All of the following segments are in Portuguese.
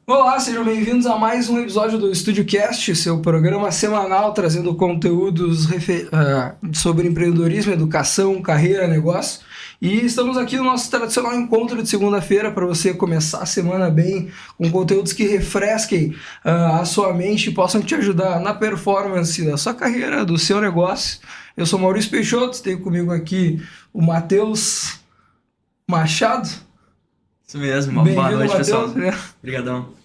Olá, sejam bem-vindos a mais um episódio do Estúdio Cast, seu programa semanal trazendo conteúdos sobre empreendedorismo, educação, carreira, negócio. E estamos aqui no nosso tradicional encontro de segunda-feira para você começar a semana bem, com conteúdos que refresquem a sua mente e possam te ajudar na performance da sua carreira, do seu negócio. Eu sou Maurício Peixoto, tenho comigo aqui o Matheus Machado. Isso mesmo, boa noite, pessoal. Obrigadão.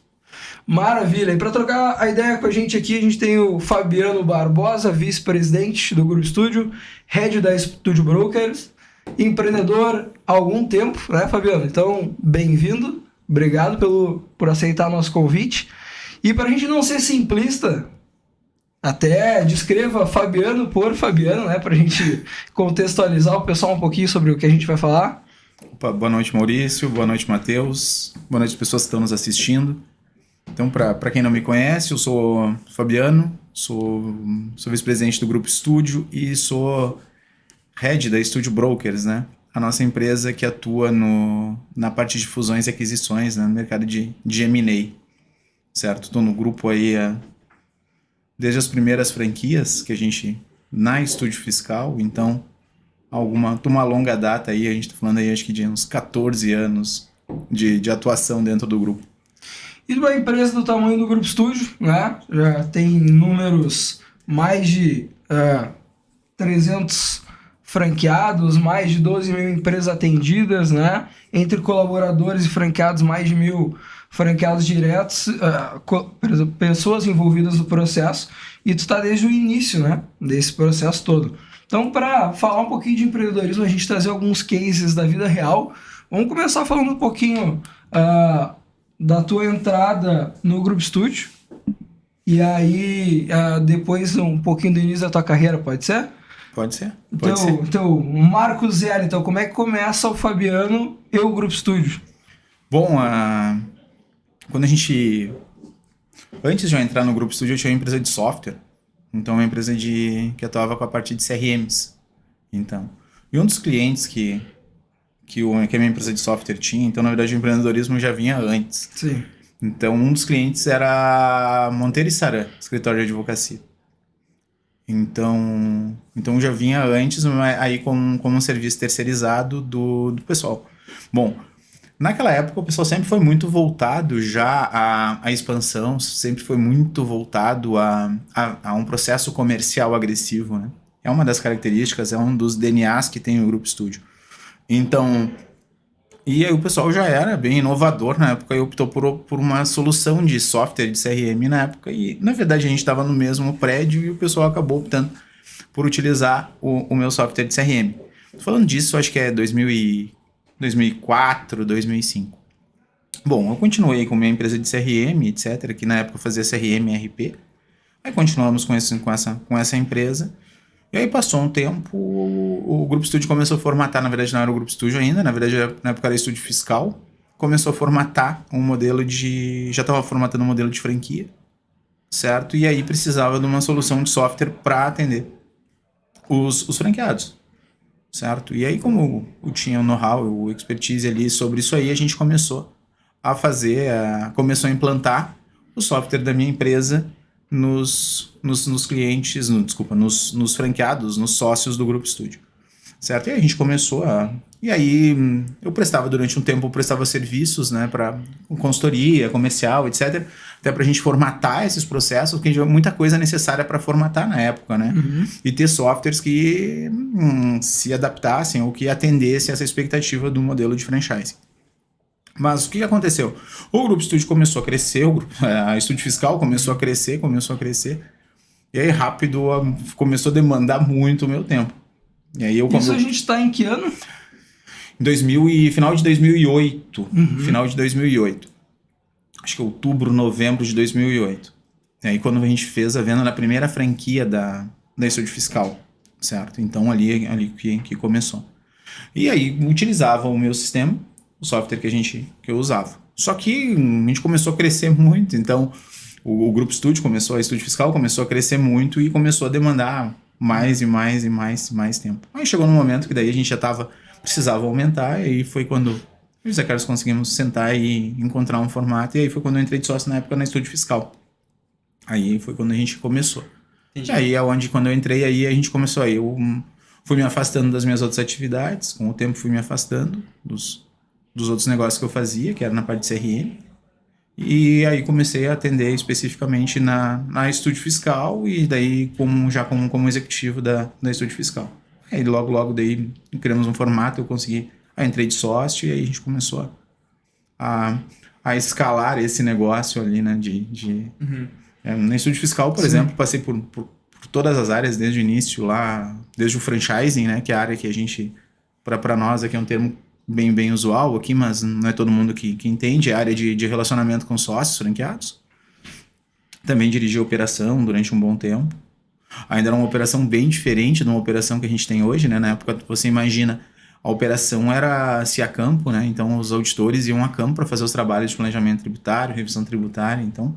Maravilha, e para trocar a ideia com a gente aqui, a gente tem o Fabiano Barbosa, vice-presidente do Grupo Estúdio, head da Estúdio Brokers, empreendedor há algum tempo, né, Fabiano? Então, bem-vindo, obrigado por aceitar nosso convite. E para a gente não ser simplista, até descreva Fabiano por Fabiano, né, para a gente contextualizar o pessoal um pouquinho sobre o que a gente vai falar. Opa, boa noite, Maurício, boa noite, Matheus, boa noite, pessoas que estão nos assistindo. Então, para quem não me conhece, eu sou Fabiano, sou vice-presidente do Grupo Estúdio e sou head da Estúdio Brokers, né? A nossa empresa que atua na parte de fusões e aquisições, né? No mercado de M&A, certo? Estou no grupo aí desde as primeiras franquias que a gente, na Estúdio Fiscal, então, uma longa data aí, a gente está falando aí acho que de uns 14 anos de atuação dentro do grupo. E uma empresa do tamanho do Grupo Estúdio, né? Já tem números mais de 300 franqueados, mais de 12 mil empresas atendidas, né? Entre colaboradores e franqueados, mais de 1.000 franqueados diretos, pessoas envolvidas no processo, e tu está desde o início, né? Desse processo todo. Então, para falar um pouquinho de empreendedorismo, a gente trazer alguns cases da vida real. Vamos começar falando um pouquinho da tua entrada no Grupo Estúdio, e aí depois um pouquinho do início da tua carreira, pode ser? Pode ser. Então, Marco Zero, então como é que começa o Fabiano e o Grupo Estúdio? Bom, quando antes de eu entrar no Grupo Estúdio, eu tinha uma empresa de software, então uma empresa que atuava com a parte de CRMs, então, e um dos clientes que a minha empresa de software tinha, então na verdade o empreendedorismo já vinha antes. Sim. Então um dos clientes era Monteiro & Saran, escritório de advocacia. Então já vinha antes, aí como um serviço terceirizado do pessoal. Bom, naquela época o pessoal sempre foi muito voltado já à expansão, sempre foi muito voltado a um processo comercial agressivo, né? É uma das características, é um dos DNAs que tem o Grupo Estúdio. Então, e aí o pessoal já era bem inovador na época e optou por uma solução de software de CRM na época, e na verdade a gente estava no mesmo prédio e o pessoal acabou optando por utilizar o meu software de CRM. Falando disso, acho que é 2004, 2005. Bom, eu continuei com a minha empresa de CRM, etc, que na época fazia CRM e RP, aí continuamos com essa empresa. E aí passou um tempo, o Grupo Estúdio começou a formatar, na verdade não era o Grupo Estúdio ainda, na verdade na época era Estúdio Fiscal, começou a formatar já estava formatando um modelo de franquia, certo? E aí precisava de uma solução de software para atender os franqueados, certo? E aí como eu tinha o know-how, o expertise ali sobre isso aí, a gente começou a começou a implantar o software da minha empresa nos clientes, nos franqueados, nos sócios do Grupo Estúdio, certo? E aí a gente começou e aí eu durante um tempo, eu prestava serviços, né, para consultoria, comercial, etc, até pra gente formatar esses processos, porque tinha muita coisa necessária para formatar na época, né? Uhum. E ter softwares que se adaptassem ou que atendessem essa expectativa do modelo de franchise. Mas o que aconteceu? O Grupo Estúdio começou a crescer, a Estúdio Fiscal começou a crescer, e aí rápido começou a demandar muito o meu tempo. E aí Isso a gente está em que ano? Final de 2008. Uhum. Final de 2008. Acho que outubro, novembro de 2008. E aí quando a gente fez a venda na primeira franquia da Estúdio Fiscal, certo? Então ali que começou. E aí utilizava o meu sistema, o software que eu usava. Só que a gente começou a crescer muito, então o Grupo Estúdio a Estúdio Fiscal começou a crescer muito e começou a demandar mais e mais tempo. Aí chegou num momento que daí a gente já estava precisava aumentar, e aí foi quando eu e o Zé Carlos conseguimos sentar e encontrar um formato, e aí foi quando eu entrei de sócio na época na Estúdio Fiscal. Aí foi quando a gente começou. Entendi. E aí é onde, quando eu entrei, aí a gente começou. Aí eu fui me afastando das minhas outras atividades, com o tempo fui me afastando dos outros negócios que eu fazia, que era na parte de CRM. E aí comecei a atender especificamente na Estúdio Fiscal, e daí como executivo da Estúdio Fiscal. Aí logo daí criamos um formato, eu consegui, aí entrei de sócio, e aí a gente começou a escalar esse negócio ali, né, na Estúdio Fiscal, por exemplo, passei por todas as áreas desde o início lá, desde o franchising, né, que é a área que a gente, para nós aqui é um termo bem usual aqui, mas não é todo mundo que entende, é a área de relacionamento com sócios franqueados. Também dirigi a operação durante um bom tempo. Ainda era uma operação bem diferente de uma operação que a gente tem hoje, né? Na época, você imagina, a operação era-se a campo, né? Então, os auditores iam a campo para fazer os trabalhos de planejamento tributário, revisão tributária. Então,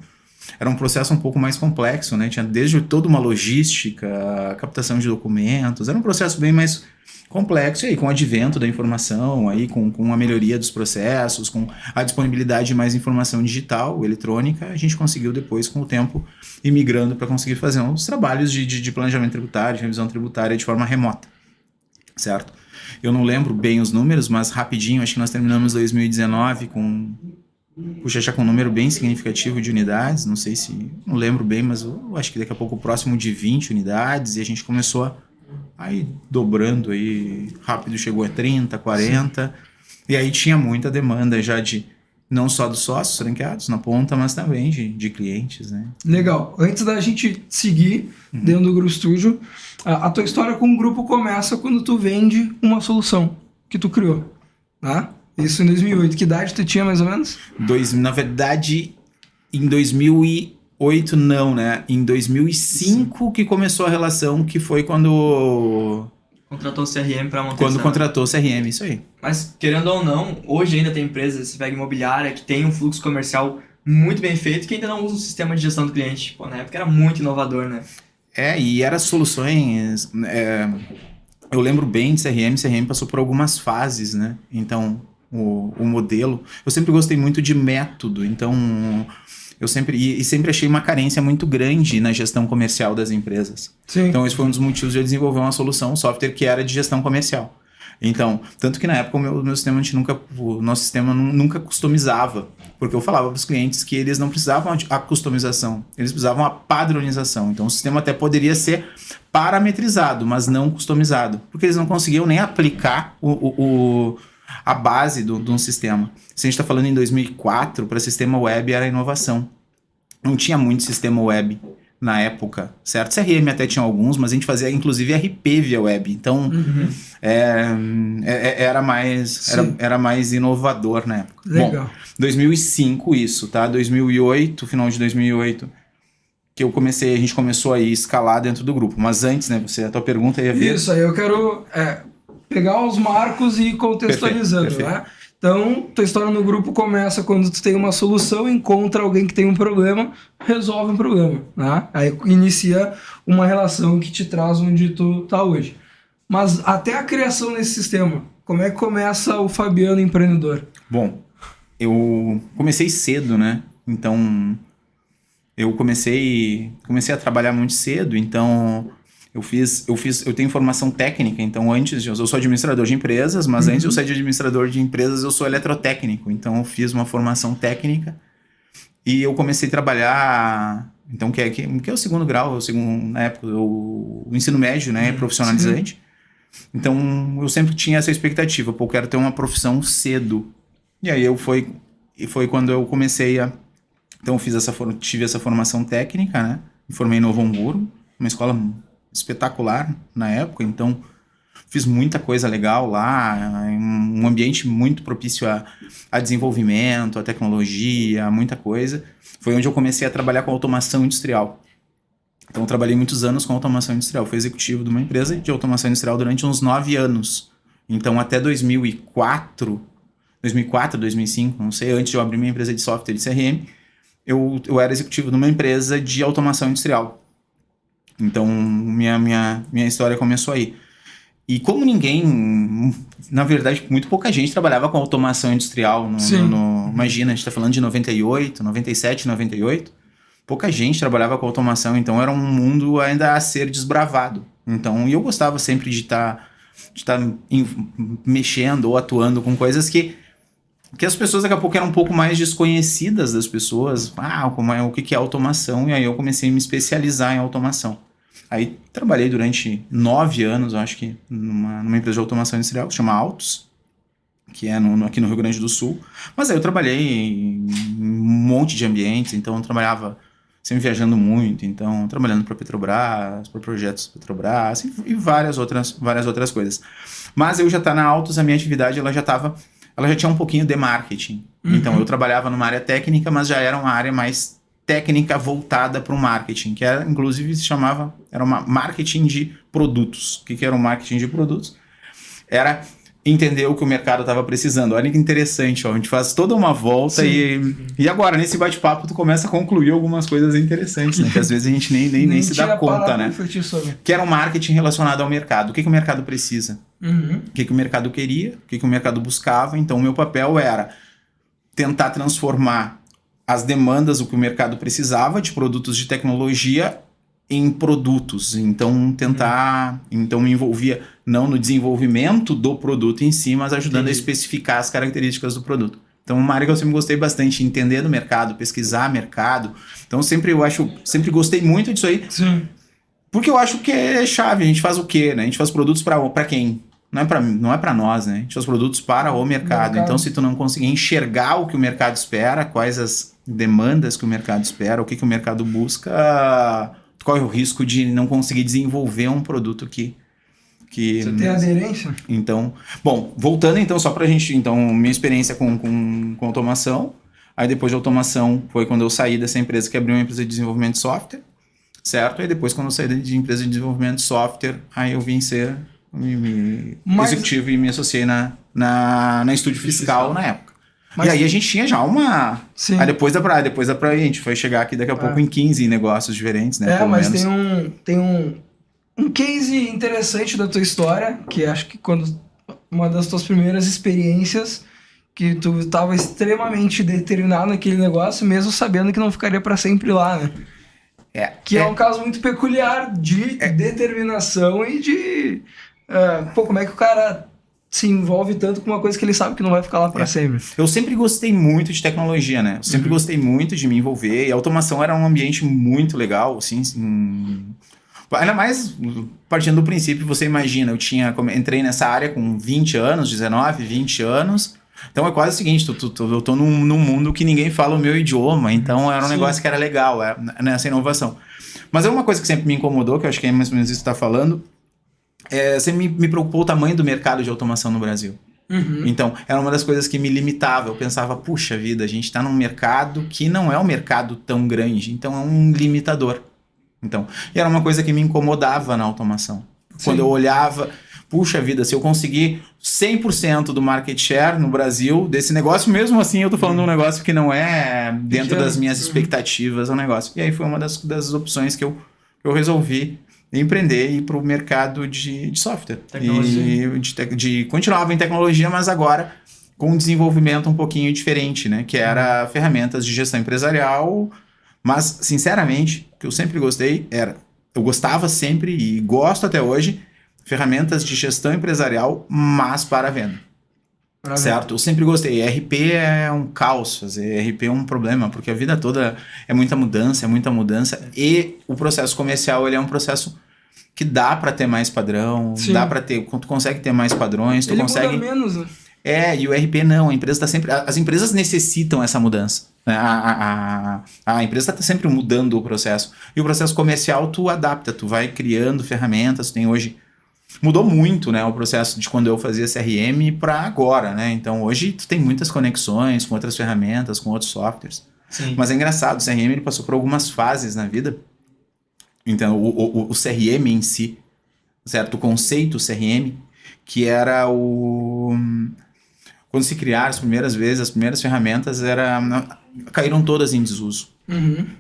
era um processo um pouco mais complexo, né? Tinha desde toda uma logística, captação de documentos. Era um processo bem mais complexo, e aí com o advento da informação, aí com a melhoria dos processos, com a disponibilidade de mais informação digital, eletrônica, a gente conseguiu depois, com o tempo, ir migrando para conseguir fazer uns trabalhos de planejamento tributário, de revisão tributária de forma remota, certo? Eu não lembro bem os números, mas rapidinho, acho que nós terminamos 2019 com um número bem significativo de unidades, não lembro bem, mas eu acho que daqui a pouco próximo de 20 unidades, e a gente começou aí dobrando, aí rápido chegou a 30, 40, e aí tinha muita demanda já não só dos sócios franqueados na ponta, mas também de clientes, né? Legal. Antes da gente seguir dentro do Gru Studio, a tua história com o grupo começa quando tu vende uma solução que tu criou, tá? Isso em 2008. Que idade tu tinha, mais ou menos? Na verdade, em 2008 não, né? Em 2005 que começou a relação, que foi quando... Contratou o CRM para montar. Quando contratou o CRM, isso aí. Mas, querendo ou não, hoje ainda tem empresas, você pega imobiliária, que tem um fluxo comercial muito bem feito, que ainda não usa um sistema de gestão do cliente. Pô, na época era muito inovador, né? E era soluções... eu lembro bem de CRM passou por algumas fases, né? Então, o modelo... Eu sempre gostei muito de método, então... Eu sempre achei uma carência muito grande na gestão comercial das empresas. Sim. Então, esse foi um dos motivos de eu desenvolver uma solução, um software que era de gestão comercial. Então, tanto que na época o nosso sistema nunca customizava, porque eu falava para os clientes que eles não precisavam a customização, eles precisavam a padronização. Então, o sistema até poderia ser parametrizado, mas não customizado, porque eles não conseguiam nem aplicar a base de um sistema. Se a gente está falando em 2004, para sistema web era inovação. Não tinha muito sistema web na época, certo? CRM até tinha alguns, mas a gente fazia inclusive RP via web. Então, era mais inovador na época. Legal. Bom, 2005 isso, tá? 2008, final de 2008, que a gente começou a escalar dentro do grupo. Mas antes, né, a tua pergunta ia ver... Isso, aí eu quero pegar os marcos e ir contextualizando, perfeito. né? Então, tua história no grupo começa quando tu tem uma solução, encontra alguém que tem um problema, resolve um problema, né? Aí inicia uma relação que te traz onde tu tá hoje. Mas até a criação desse sistema, como é que começa o Fabiano empreendedor? Bom, eu comecei cedo, né? Então, eu comecei a trabalhar muito cedo, então... Eu tenho formação técnica, então eu sou administrador de empresas, mas antes de eu ser administrador de empresas, eu sou eletrotécnico, então eu fiz uma formação técnica e eu comecei a trabalhar, então que é o segundo grau, na época, o ensino médio, né, profissionalizante. Sim. Então eu sempre tinha essa expectativa, eu quero ter uma profissão cedo. E aí foi quando eu comecei então eu tive essa formação técnica, né, me formei em Novo Hamburgo, uma escola espetacular na época, então fiz muita coisa legal lá, um ambiente muito propício a desenvolvimento, a tecnologia, muita coisa. Foi onde eu comecei a trabalhar com automação industrial. Então eu trabalhei muitos anos com automação industrial, fui executivo de uma empresa de automação industrial durante uns 9 anos. Então até 2004, 2005, não sei, antes de eu abrir minha empresa de software de CRM, eu era executivo de uma empresa de automação industrial. Então, minha história começou aí. E como ninguém, na verdade, muito pouca gente trabalhava com automação industrial. Imagina, a gente está falando de 98, 97, 98. Pouca gente trabalhava com automação, então era um mundo ainda a ser desbravado. Então, e eu gostava sempre de estar mexendo ou atuando com coisas que as pessoas daqui a pouco eram um pouco mais desconhecidas das pessoas. O que é automação? E aí eu comecei a me especializar em automação. Aí trabalhei durante 9 anos, eu acho que, numa empresa de automação industrial que se chama Autos, que é aqui no Rio Grande do Sul. Mas aí eu trabalhei em um monte de ambientes, então eu trabalhava sempre viajando muito, então trabalhando para Petrobras, para projetos Petrobras e várias outras coisas. Mas eu já na Autos, a minha atividade ela já tinha um pouquinho de marketing. Então eu trabalhava numa área técnica, mas já era uma área mais técnica voltada para o marketing, que era, inclusive era uma marketing de produtos. O que era o marketing de produtos? Era entender o que o mercado estava precisando. Olha que interessante, a gente faz toda uma volta e agora, nesse bate-papo, tu começa a concluir algumas coisas interessantes, né? Que às vezes a gente nem se dá conta, né? Que era um marketing relacionado ao mercado. O que o mercado precisa? O que o mercado queria? O que o mercado buscava? Então, o meu papel era tentar transformar as demandas, o que o mercado precisava de produtos de tecnologia em produtos. Então, Então, me envolvia não no desenvolvimento do produto em si, mas ajudando a especificar as características do produto. Então, uma área que eu sempre gostei bastante, entender do mercado, pesquisar mercado. Então, sempre gostei muito disso aí. Sim. Porque eu acho que é chave. A gente faz o quê, né? A gente faz produtos para quem? Não é para nós, né? A gente faz produtos para o mercado. Então, se tu não conseguir enxergar o que o mercado espera, quais as demandas que o mercado espera, o que o mercado busca, tu corre o risco de não conseguir desenvolver um produto que você tem aderência? Então, bom, voltando então, só pra gente, então, minha experiência com automação. Aí depois de automação foi quando eu saí dessa empresa que abriu uma empresa de desenvolvimento de software, certo? Aí depois quando eu saí de empresa de desenvolvimento de software, aí eu vim ser executivo e me associei na Estúdio Fiscal na época. E aí a gente tinha já uma... Sim. Aí depois da praia, a gente foi chegar aqui daqui a pouco em 15 negócios diferentes, né? Mas tem um case interessante da tua história, que acho que uma das tuas primeiras experiências, que tu estava extremamente determinado naquele negócio, mesmo sabendo que não ficaria para sempre lá, né? Que é um caso muito peculiar de determinação e de... como é que o cara se envolve tanto com uma coisa que ele sabe que não vai ficar lá para sempre. Eu sempre gostei muito de tecnologia, né? Eu sempre gostei muito de me envolver, e a automação era um ambiente muito legal, assim. Ainda mais partindo do princípio, você imagina, entrei nessa área com 20 anos, 19, 20 anos. Então é quase o seguinte, eu tô num mundo que ninguém fala o meu idioma, então era um negócio que era legal, nessa inovação. Mas é uma coisa que sempre me incomodou, que eu acho que é mais ou menos isso que você está falando, sempre me preocupou o tamanho do mercado de automação no Brasil. Então, era uma das coisas que me limitava. Eu pensava, puxa vida, a gente está num mercado que não é um mercado tão grande, então é um limitador. Então, e era uma coisa que me incomodava na automação. Sim. Quando eu olhava, puxa vida, se eu conseguir 100% do market share no Brasil desse negócio, mesmo assim eu tô falando de um negócio que não é dentro das minhas expectativas, é um negócio. E aí foi uma das opções que eu resolvi empreender e ir para o mercado de software. E continuava em tecnologia, mas agora com um desenvolvimento um pouquinho diferente, né? Que era ferramentas de gestão empresarial. Mas, sinceramente, o que eu sempre gostei eu gostava sempre e gosto até hoje, ferramentas de gestão empresarial, mas para venda. Certo? Eu sempre gostei. RP é um caos, fazer RP é um problema, porque a vida toda é muita mudança, e o processo comercial ele é um processo que dá para ter mais padrão, dá para ter, tu consegue ter mais padrões, ele muda menos, né? E o RP não, a empresa está sempre... As empresas necessitam essa mudança. A empresa está sempre mudando o processo. E o processo comercial tu adapta, tu vai criando ferramentas, tem hoje... Mudou muito, né, o processo de quando eu fazia CRM para agora, né? Então hoje tu tem muitas conexões com outras ferramentas, com outros softwares. Sim. Mas é engraçado, o CRM ele passou por algumas fases na vida. Então o CRM em si, certo? O conceito CRM, que era quando se criaram as primeiras vezes, as primeiras ferramentas caíram todas em desuso.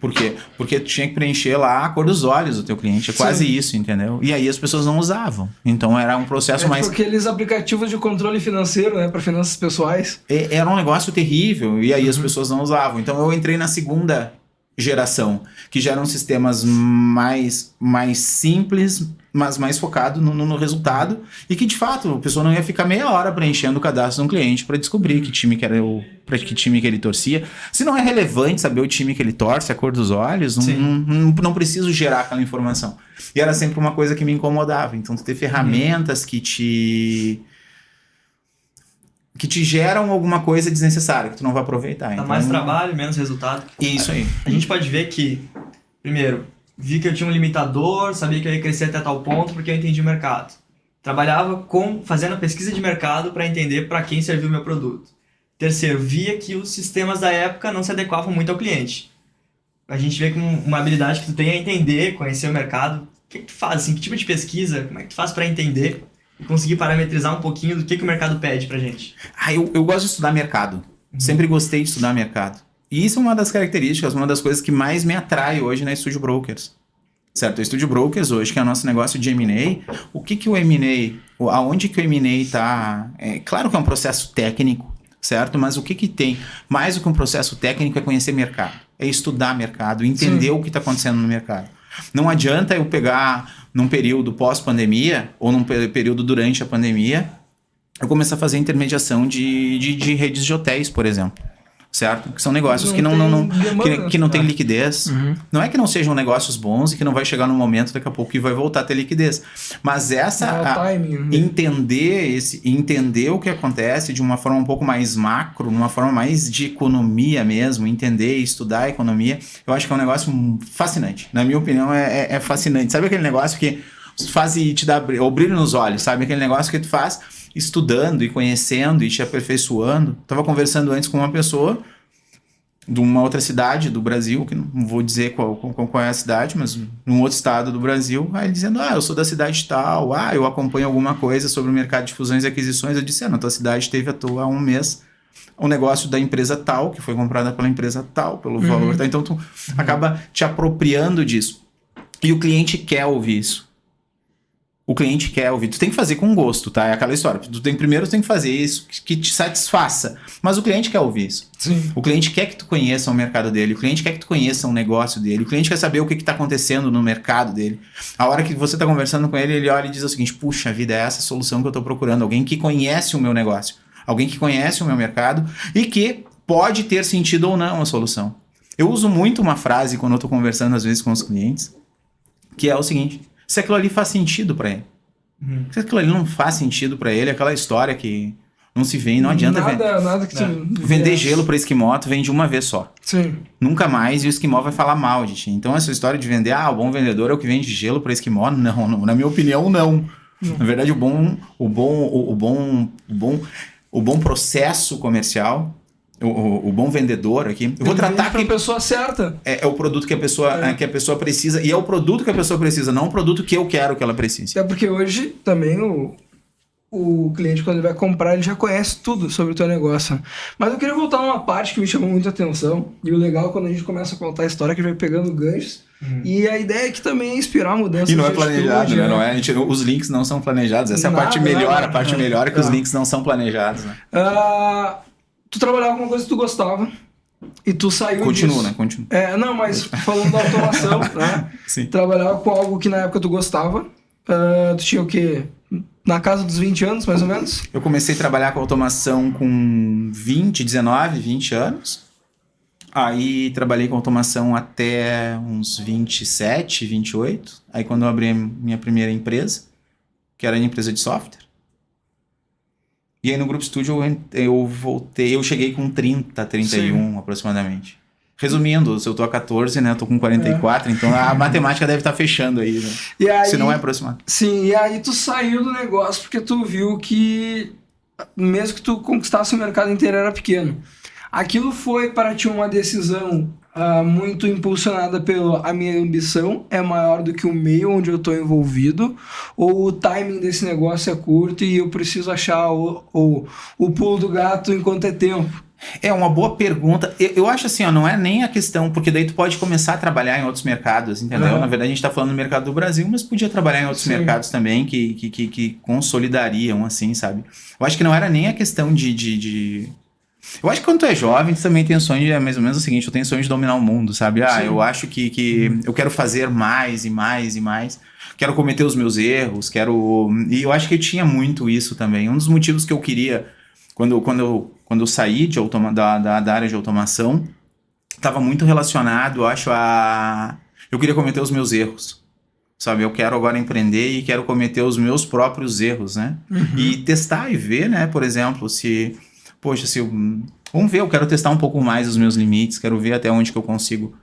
Por quê? Porque tu tinha que preencher lá a cor dos olhos do teu cliente. É quase isso, entendeu? E aí as pessoas não usavam. Então era um processo mais... Tipo aqueles aplicativos de controle financeiro, né? Para finanças pessoais. Era um negócio terrível. E aí as pessoas não usavam. Então eu entrei na segunda geração, que já eram sistemas mais simples, mas mais focado no resultado, e que de fato a pessoa não ia ficar meia hora preenchendo o cadastro de um cliente para descobrir que time que era para que time que ele torcia. Se não é relevante saber o time que ele torce, a cor dos olhos, não preciso gerar aquela informação. E era sempre uma coisa que me incomodava. Então tu ter ferramentas que te geram alguma coisa desnecessária, que tu não vai aproveitar. Dá então, mais trabalho, menos resultado. Isso aí. A gente pode ver que, primeiro, vi que eu tinha um limitador, sabia que eu ia crescer até tal ponto porque eu entendi o mercado. Trabalhava fazendo a pesquisa de mercado para entender para quem serviu o meu produto. Terceiro, via que os sistemas da época não se adequavam muito ao cliente. A gente vê que uma habilidade que tu tem é entender, conhecer o mercado. O que tu faz? Assim, que tipo de pesquisa? Como é que tu faz para entender e conseguir parametrizar um pouquinho do que o mercado pede pra gente? Eu gosto de estudar mercado. Sempre gostei de estudar mercado. E isso é uma das características, uma das coisas que mais me atrai hoje na Studio Brokers. Certo? A Studio Brokers hoje, que é o nosso negócio de M&A, o que o M&A, aonde que o M&A está... Claro que é um processo técnico, certo? Mas o que tem mais do que um processo técnico é conhecer mercado. É estudar mercado, entender o que está acontecendo no mercado. Não adianta eu pegar num período pós-pandemia ou num período durante a pandemia, eu começar a fazer intermediação de redes de hotéis, por exemplo. Certo? Que são negócios que não tem liquidez. Não é que não sejam negócios bons e que não vai chegar num momento daqui a pouco que vai voltar a ter liquidez. Mas entender o que acontece de uma forma um pouco mais macro, numa forma mais de economia mesmo, entender e estudar a economia, eu acho que é um negócio fascinante. Na minha opinião, é fascinante. Sabe aquele negócio que faz e te dá o brilho nos olhos, sabe? Aquele negócio que tu faz estudando e conhecendo e te aperfeiçoando. Estava conversando antes com uma pessoa de uma outra cidade do Brasil, que não vou dizer qual é a cidade, mas num outro estado do Brasil, aí ele dizendo, eu sou da cidade tal, eu acompanho alguma coisa sobre o mercado de fusões e aquisições. Eu disse, na tua cidade teve há um mês um negócio da empresa tal, que foi comprada pela empresa tal, pelo valor tal. Então tu acaba te apropriando disso. E o cliente quer ouvir isso. O cliente quer ouvir. Tu tem que fazer com gosto, tá? É aquela história. Primeiro tu tem que fazer isso que te satisfaça. Mas o cliente quer ouvir isso. Sim. O cliente quer que tu conheça o mercado dele. O cliente quer que tu conheça o negócio dele. O cliente quer saber o que está acontecendo no mercado dele. A hora que você está conversando com ele, ele olha e diz o seguinte, puxa vida, é essa a solução que eu estou procurando. Alguém que conhece o meu negócio. Alguém que conhece o meu mercado e que pode ter sentido ou não a solução. Eu uso muito uma frase quando eu estou conversando às vezes com os clientes, que é o seguinte... Se aquilo ali faz sentido pra ele. Se aquilo ali não faz sentido pra ele, aquela história que não se vende, não adianta nada que vender gelo pra esquimó, tu vende uma vez só. Sim. Nunca mais, e o esquimó vai falar mal de ti. Então essa história de vender, o bom vendedor é o que vende gelo pra esquimó, não, na minha opinião, não. Na verdade, o bom processo comercial, o bom vendedor aqui. Eu vou tratar que a pessoa certa. É o produto que a pessoa precisa, e é o produto que a pessoa precisa, não o produto que eu quero que ela precise. É porque hoje também o cliente, quando ele vai comprar, ele já conhece tudo sobre o teu negócio. Mas eu queria voltar a uma parte que me chamou muita atenção, e o legal é quando a gente começa a contar a história, que vai pegando ganchos, e a ideia aqui também é inspirar a mudança. E não é planejado, né? Não é, os links não são planejados, essa é a parte melhor, a parte melhor é que os links não são planejados, né? Tu trabalhava com uma coisa que tu gostava e tu saiu Continua, disso. né? Continua. Não, mas falando da automação, né? Sim. Trabalhava com algo que na época tu gostava. Tu tinha o quê? Na casa dos 20 anos, mais ou menos? Eu comecei a trabalhar com automação com 19, 20 anos. Aí trabalhei com automação até uns 27, 28. Aí quando eu abri a minha primeira empresa, que era a empresa de software. E aí no Grupo Studio eu cheguei com 30, 31 Sim. aproximadamente. Resumindo, se eu tô a 14, né, eu tô com 44, então a matemática deve estar fechando aí, né? E aí, se não é aproximado. Sim, e aí tu saiu do negócio porque tu viu que mesmo que tu conquistasse o mercado inteiro era pequeno. Aquilo foi para ti uma decisão muito impulsionada pela minha ambição é maior do que o meio onde eu estou envolvido, ou o timing desse negócio é curto e eu preciso achar o pulo do gato enquanto é tempo? É uma boa pergunta. Eu acho assim, ó, não é nem a questão, porque daí tu pode começar a trabalhar em outros mercados, entendeu? Uhum. Na verdade, a gente tá falando do mercado do Brasil, mas podia trabalhar em outros Sim. mercados também que consolidariam, assim, sabe? Eu acho que não era nem a questão de... Eu acho que quando tu é jovem, tu também tem o sonho, é mais ou menos o seguinte, eu tenho sonho de dominar o mundo, sabe? Sim. Eu acho que eu quero fazer mais e mais e mais, quero cometer os meus erros, E eu acho que eu tinha muito isso também. Um dos motivos que eu queria, quando eu saí da área de automação, estava muito relacionado, eu acho, eu queria cometer os meus erros, sabe? Eu quero agora empreender e quero cometer os meus próprios erros, né? E testar e ver, né? Por exemplo, vamos ver, eu quero testar um pouco mais os meus limites, quero ver até onde que eu consigo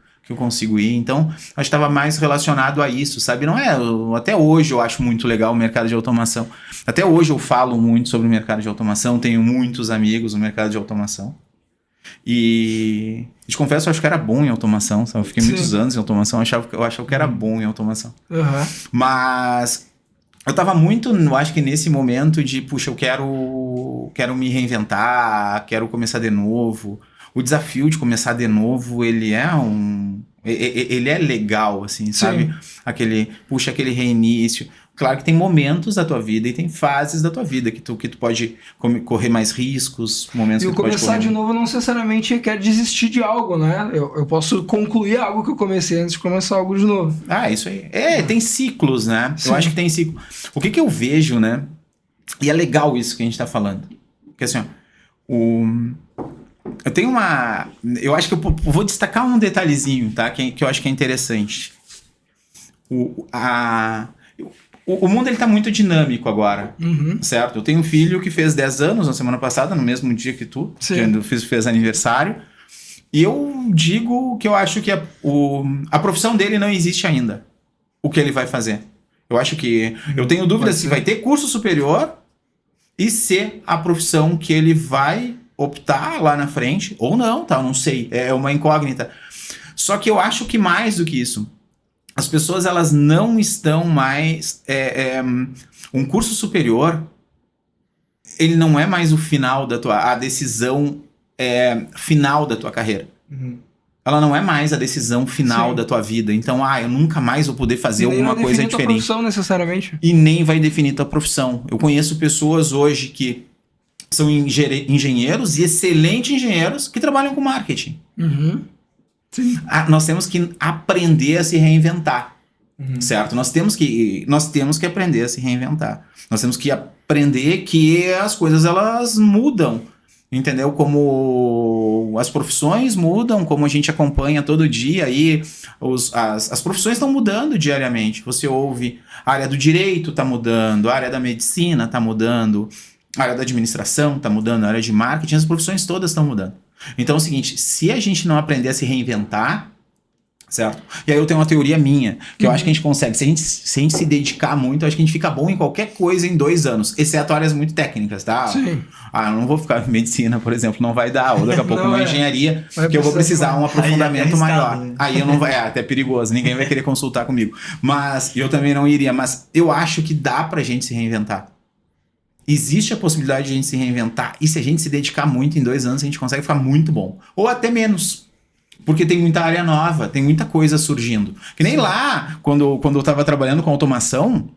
ir. Então, acho que estava mais relacionado a isso, sabe? Não é... Até hoje eu acho muito legal o mercado de automação. Até hoje eu falo muito sobre o mercado de automação, tenho muitos amigos no mercado de automação. E te confesso, eu acho que era bom em automação, sabe? Eu fiquei muitos anos em automação, eu achava que era bom em automação. Uhum. Mas eu tava muito, eu acho que nesse momento de, puxa, eu quero me reinventar, quero começar de novo. O desafio de começar de novo, ele é legal, assim, sabe? Aquele reinício. Claro que tem momentos da tua vida e tem fases da tua vida que tu pode correr mais riscos, momentos E que o tu pode começar de novo não necessariamente quer desistir de algo, né? Eu posso concluir algo que eu comecei antes de começar algo de novo. Isso aí. Tem ciclos, né? Sim. Eu acho que tem ciclo. O que eu vejo, né? E é legal isso que a gente tá falando. Porque assim, ó, eu tenho eu acho que eu vou destacar um detalhezinho, tá? Que eu acho que é interessante. O mundo ele tá muito dinâmico agora, certo? Eu tenho um filho que fez 10 anos na semana passada, no mesmo dia que tu, que fez aniversário. E eu digo que eu acho que a profissão dele não existe ainda. O que ele vai fazer. Eu acho que... Eu tenho dúvida se vai ter curso superior e se a profissão que ele vai optar lá na frente, ou não, tá? Eu não sei. É uma incógnita. Só que eu acho que mais do que isso, as pessoas elas não estão mais... um curso superior, ele não é mais o final a decisão final da tua carreira. Ela não é mais a decisão final da tua vida. Então, eu nunca mais vou poder fazer alguma coisa diferente. Tua profissão necessariamente. E nem vai definir tua profissão. Eu conheço pessoas hoje que são engenheiros e excelentes engenheiros que trabalham com marketing. Sim. Nós temos que aprender a se reinventar, certo? Nós temos que aprender a se reinventar. Nós temos que aprender que as coisas elas mudam, entendeu? Como as profissões mudam, como a gente acompanha todo dia aí, as profissões estão mudando diariamente. Você ouve, a área do direito está mudando, a área da medicina está mudando, a área da administração está mudando, a área de marketing, as profissões todas estão mudando. Então é o seguinte, se a gente não aprender a se reinventar, certo? E aí eu tenho uma teoria minha, que eu acho que a gente consegue, se a gente se dedicar muito, eu acho que a gente fica bom em qualquer coisa em 2 anos, exceto áreas muito técnicas, tá? Sim. Eu não vou ficar em medicina, por exemplo, não vai dar, ou daqui a pouco Não, uma engenharia, que eu vou precisar um aprofundamento maior. Aí eu não vai, até perigoso, ninguém vai querer consultar comigo. Mas eu também não iria, mas eu acho que dá pra gente se reinventar. Existe a possibilidade de a gente se reinventar, e se a gente se dedicar muito, em 2 anos a gente consegue ficar muito bom. Ou até menos. Porque tem muita área nova, tem muita coisa surgindo. Que nem lá, quando eu tava trabalhando com automação,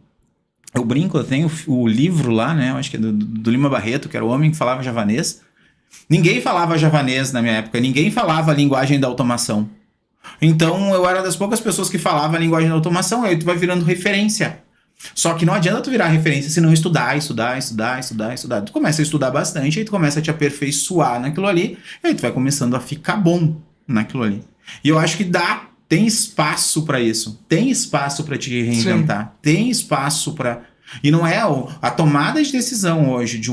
eu brinco, eu tenho o livro lá, né? Eu acho que é do Lima Barreto, que era o homem que falava javanês. Ninguém falava javanês na minha época, ninguém falava a linguagem da automação. Então eu era das poucas pessoas que falava a linguagem da automação, aí tu vai virando referência. Só que não adianta tu virar referência se não estudar. Tu começa a estudar bastante, aí tu começa a te aperfeiçoar naquilo ali, e aí tu vai começando a ficar bom naquilo ali. E eu acho que tem espaço pra isso. Tem espaço pra te reinventar. Sim. Tem espaço pra... E não é... A tomada de decisão hoje de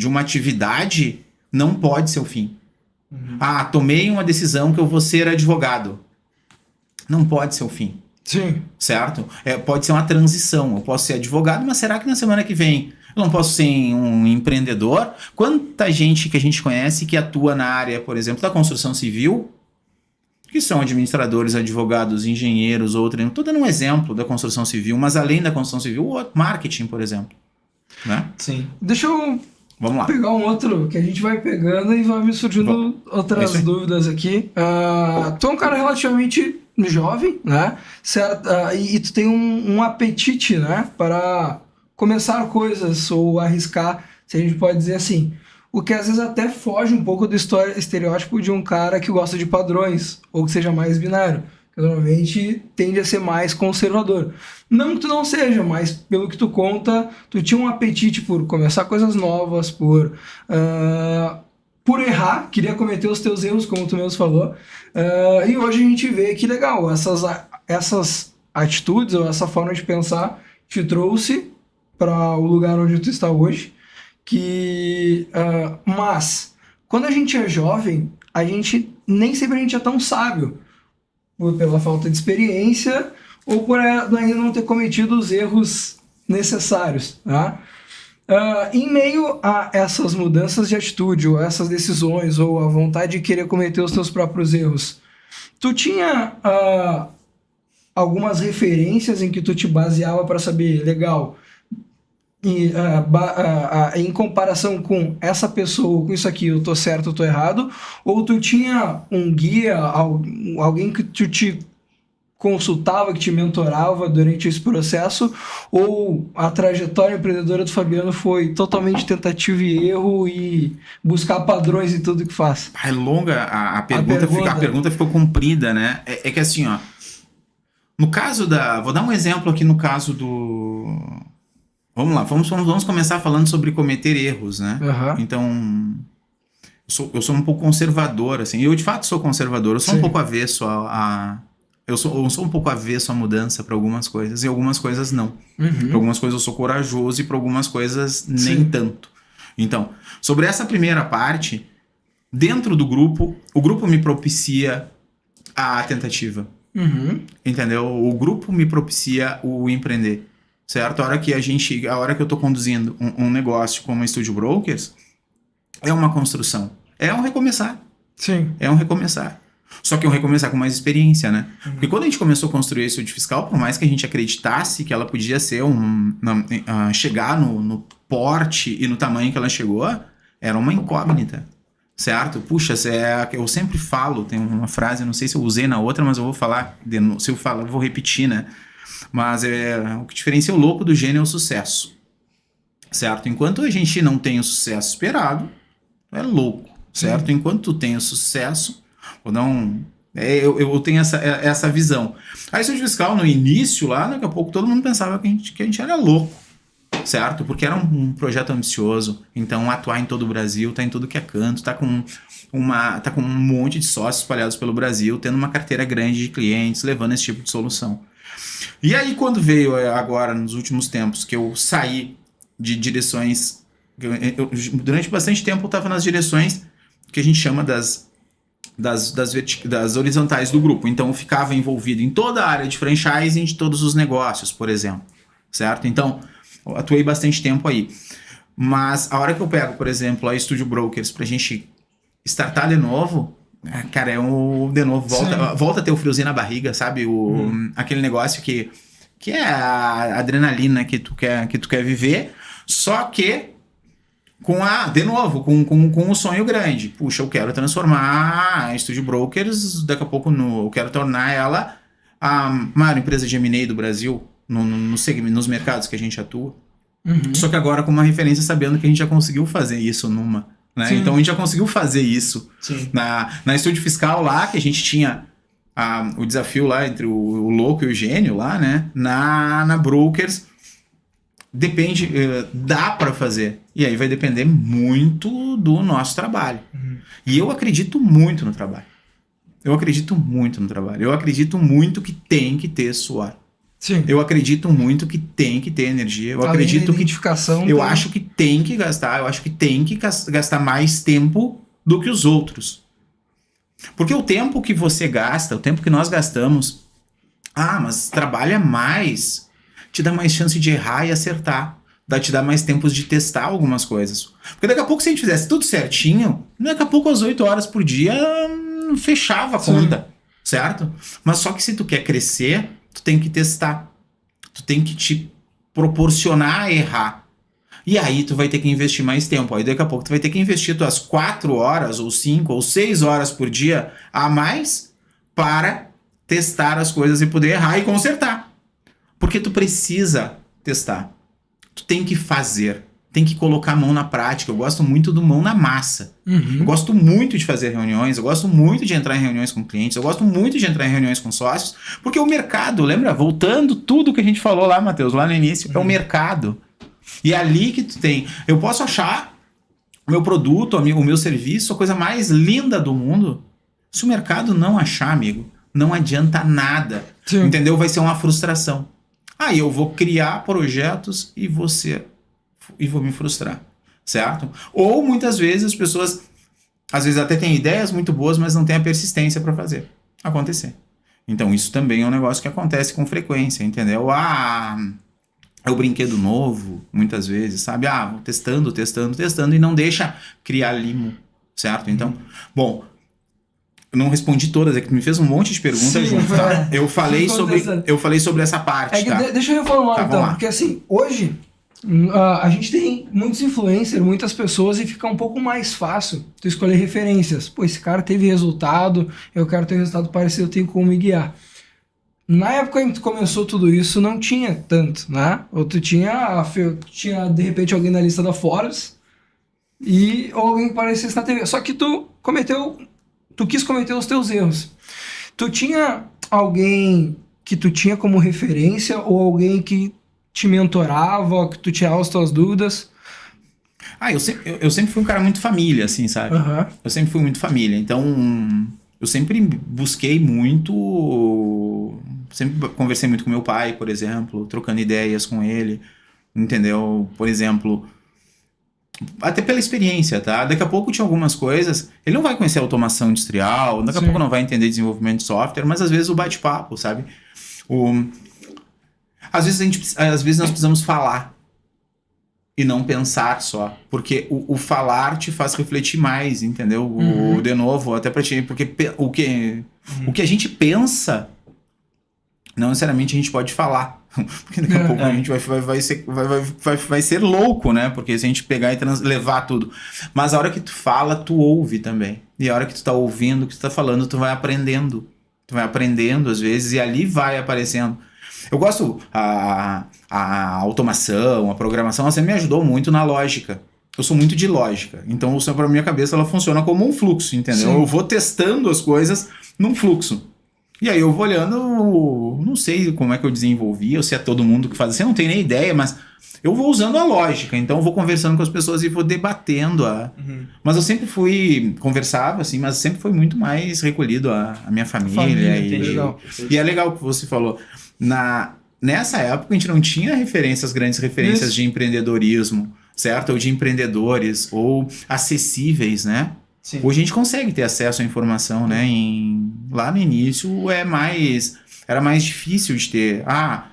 uma atividade não pode ser o fim. Tomei uma decisão que eu vou ser advogado. Não pode ser o fim. Sim. Certo? Pode ser uma transição. Eu posso ser advogado, mas será que na semana que vem eu não posso ser um empreendedor? Quanta gente que a gente conhece que atua na área, por exemplo, da construção civil, que são administradores, advogados, engenheiros, estou dando um exemplo da construção civil, mas além da construção civil, o marketing, por exemplo. Né? Sim. Deixa eu Vamos lá. Vou pegar um outro que a gente vai pegando e vai me surgindo outras dúvidas aqui. Tu é um cara relativamente jovem, né? Certo? E tu tem um apetite, né? Para começar coisas ou arriscar, se a gente pode dizer assim. O que às vezes até foge um pouco do estereótipo de um cara que gosta de padrões ou que seja mais binário. Que normalmente tende a ser mais conservador. Não que tu não seja, mas pelo que tu conta, tu tinha um apetite por começar coisas novas, por errar, queria cometer os teus erros, como tu mesmo falou. E hoje a gente vê que legal, essas atitudes ou essa forma de pensar te trouxe para o lugar onde tu está hoje. Mas, quando a gente é jovem, nem sempre a gente é tão sábio. Pela falta de experiência ou por ainda não ter cometido os erros necessários. Tá? Em meio a essas mudanças de atitude, ou essas decisões, ou a vontade de querer cometer os seus próprios erros, tu tinha algumas referências em que tu te baseava para saber, legal, em comparação com essa pessoa, com isso aqui, eu tô certo, eu tô errado, ou tu tinha um guia, alguém que tu te consultava, que te mentorava durante esse processo, ou a trajetória empreendedora do Fabiano foi totalmente tentativa e erro e buscar padrões em tudo que faz? É longa a pergunta ficou comprida, né? É que assim, ó, no caso vou dar um exemplo aqui no caso do... Vamos lá, vamos começar falando sobre cometer erros, né? Uhum. Então, eu sou um pouco conservador, assim. Eu, de fato, sou conservador. Eu sou um pouco avesso eu sou um pouco avesso à mudança para algumas coisas e algumas coisas não. Para algumas coisas eu sou corajoso e para algumas coisas nem tanto. Então, sobre essa primeira parte, dentro do grupo, o grupo me propicia a tentativa. Entendeu? O grupo me propicia o empreender. Certo? A hora que eu tô conduzindo um negócio como a Studio Brokers, é uma construção. É um recomeçar. Sim. É um recomeçar. Só que é um recomeçar com mais experiência, né? Porque quando a gente começou a construir a Estúdio Fiscal, por mais que a gente acreditasse que ela podia ser chegar no porte e no tamanho que ela chegou, era uma incógnita. Certo? Puxa, eu sempre falo, tem uma frase, não sei se eu usei na outra, mas eu vou falar, se eu falar, eu vou repetir, né? Mas o que diferencia o louco do gênio é o sucesso, certo? Enquanto a gente não tem o sucesso esperado, é louco, certo? Enquanto tu tem o sucesso, eu tenho essa visão. A Estúdio Fiscal, no início lá, daqui a pouco todo mundo pensava que a gente era louco, certo? Porque era um projeto ambicioso, então atuar em todo o Brasil, tá em tudo que é canto, tá com um monte de sócios espalhados pelo Brasil, tendo uma carteira grande de clientes, levando esse tipo de solução. E aí quando veio agora, nos últimos tempos, que eu saí de direções... durante bastante tempo eu estava nas direções que a gente chama das horizontais do grupo. Então eu ficava envolvido em toda a área de franchising de todos os negócios, por exemplo. Certo? Então, eu atuei bastante tempo aí. Mas a hora que eu pego, por exemplo, a Studio Brokers pra gente startar de novo... Cara, de novo, volta a ter o friozinho na barriga, sabe? Aquele negócio que é a adrenalina que tu quer viver, só que com o sonho grande. Puxa, eu quero transformar a Studio Brokers, daqui a pouco eu quero tornar ela a maior empresa de M&A do Brasil, nos mercados que a gente atua. Só que agora com uma referência, sabendo que a gente já conseguiu fazer isso né? Então a gente já conseguiu fazer isso. Na Estúdio Fiscal lá, que a gente tinha o desafio lá entre o louco e o gênio lá, né? Na Brokers, depende, dá para fazer. E aí vai depender muito do nosso trabalho. E eu acredito muito no trabalho. Eu acredito muito que tem que ter suor. Sim. Eu acredito muito que tem que ter energia. Eu acredito que eu acho que tem que gastar. Eu acho que tem que gastar mais tempo do que os outros. Porque o tempo que você gasta, o tempo que nós gastamos, mas trabalha mais, te dá mais chance de errar e acertar. Te dá mais tempos de testar algumas coisas. Porque daqui a pouco, se a gente fizesse tudo certinho, daqui a pouco às 8 horas por dia fechava a conta, certo? Mas só que se tu quer crescer, tu tem que testar. Tu tem que te proporcionar a errar. E aí tu vai ter que investir mais tempo. Aí daqui a pouco tu vai ter que investir tuas 4 horas, ou 5, ou 6 horas por dia a mais para testar as coisas e poder errar e consertar. Porque tu precisa testar. Tu tem que fazer. Tem que colocar a mão na prática. Eu gosto muito do mão na massa. Eu gosto muito de fazer reuniões, eu gosto muito de entrar em reuniões com clientes, eu gosto muito de entrar em reuniões com sócios, porque o mercado, lembra? Voltando tudo que a gente falou lá, Matheus, lá no início, é o mercado. E é ali que tu tem... Eu posso achar o meu produto, o meu serviço, a coisa mais linda do mundo. Se o mercado não achar, amigo, não adianta nada. Sim. Entendeu? Vai ser uma frustração. Aí eu vou criar projetos e vou me frustrar, certo? Ou muitas vezes as pessoas, às vezes até têm ideias muito boas, mas não têm a persistência para fazer acontecer. Então isso também é um negócio que acontece com frequência, entendeu? É o brinquedo novo, muitas vezes, sabe? Vou testando e não deixa criar limo, certo? Então, bom, eu não respondi todas, é que tu me fez um monte de perguntas junto, tá? Eu falei sobre essa parte, tá? Deixa eu reformular Tá, então, vamos lá. porque assim, hoje a gente tem muitos influencers, muitas pessoas, e fica um pouco mais fácil tu escolher referências. Pô, esse cara teve resultado, eu quero ter um resultado parecido, eu tenho como me guiar. Na época em que tu começou tudo isso, não tinha tanto, né? Ou tu tinha de repente alguém na lista da Forbes ou alguém que parecesse na TV. Só que tu quis cometer os teus erros. Tu tinha alguém que tu tinha como referência ou alguém que te mentorava, que tu tirava as tuas dúvidas? Eu sempre fui um cara muito família, assim, sabe? Eu sempre fui muito família, então eu sempre busquei muito, sempre conversei muito com meu pai, por exemplo, trocando ideias com ele, entendeu? Por exemplo, até pela experiência, tá? Daqui a pouco tinha algumas coisas, ele não vai conhecer automação industrial, daqui a pouco não vai entender desenvolvimento de software, mas às vezes o bate-papo, sabe? Às vezes nós precisamos falar e não pensar só, porque o falar te faz refletir mais, entendeu? De novo, até pra ti, porque o que a gente pensa, não necessariamente a gente pode falar, porque daqui a pouco a gente vai ser louco, né? Porque se a gente pegar e levar tudo, mas a hora que tu fala, tu ouve também, e a hora que tu tá ouvindo, o que tu tá falando, tu vai aprendendo às vezes, e ali vai aparecendo. Eu gosto, a automação, a programação, ela me ajudou muito na lógica. Eu sou muito de lógica. Então, para minha cabeça, ela funciona como um fluxo, entendeu? Sim. Eu vou testando as coisas num fluxo. E aí eu vou olhando, não sei como é que eu desenvolvi, ou se é todo mundo que faz assim, eu não tenho nem ideia, mas eu vou usando a lógica. Então, eu vou conversando com as pessoas e vou debatendo. Mas eu sempre conversava assim, mas sempre foi muito mais recolhido a minha família. E é legal o que você falou. Nessa época a gente não tinha grandes referências de empreendedorismo, certo? Ou de empreendedores, ou acessíveis, né? Sim. Hoje a gente consegue ter acesso à informação, né? Lá no início era mais difícil de ter a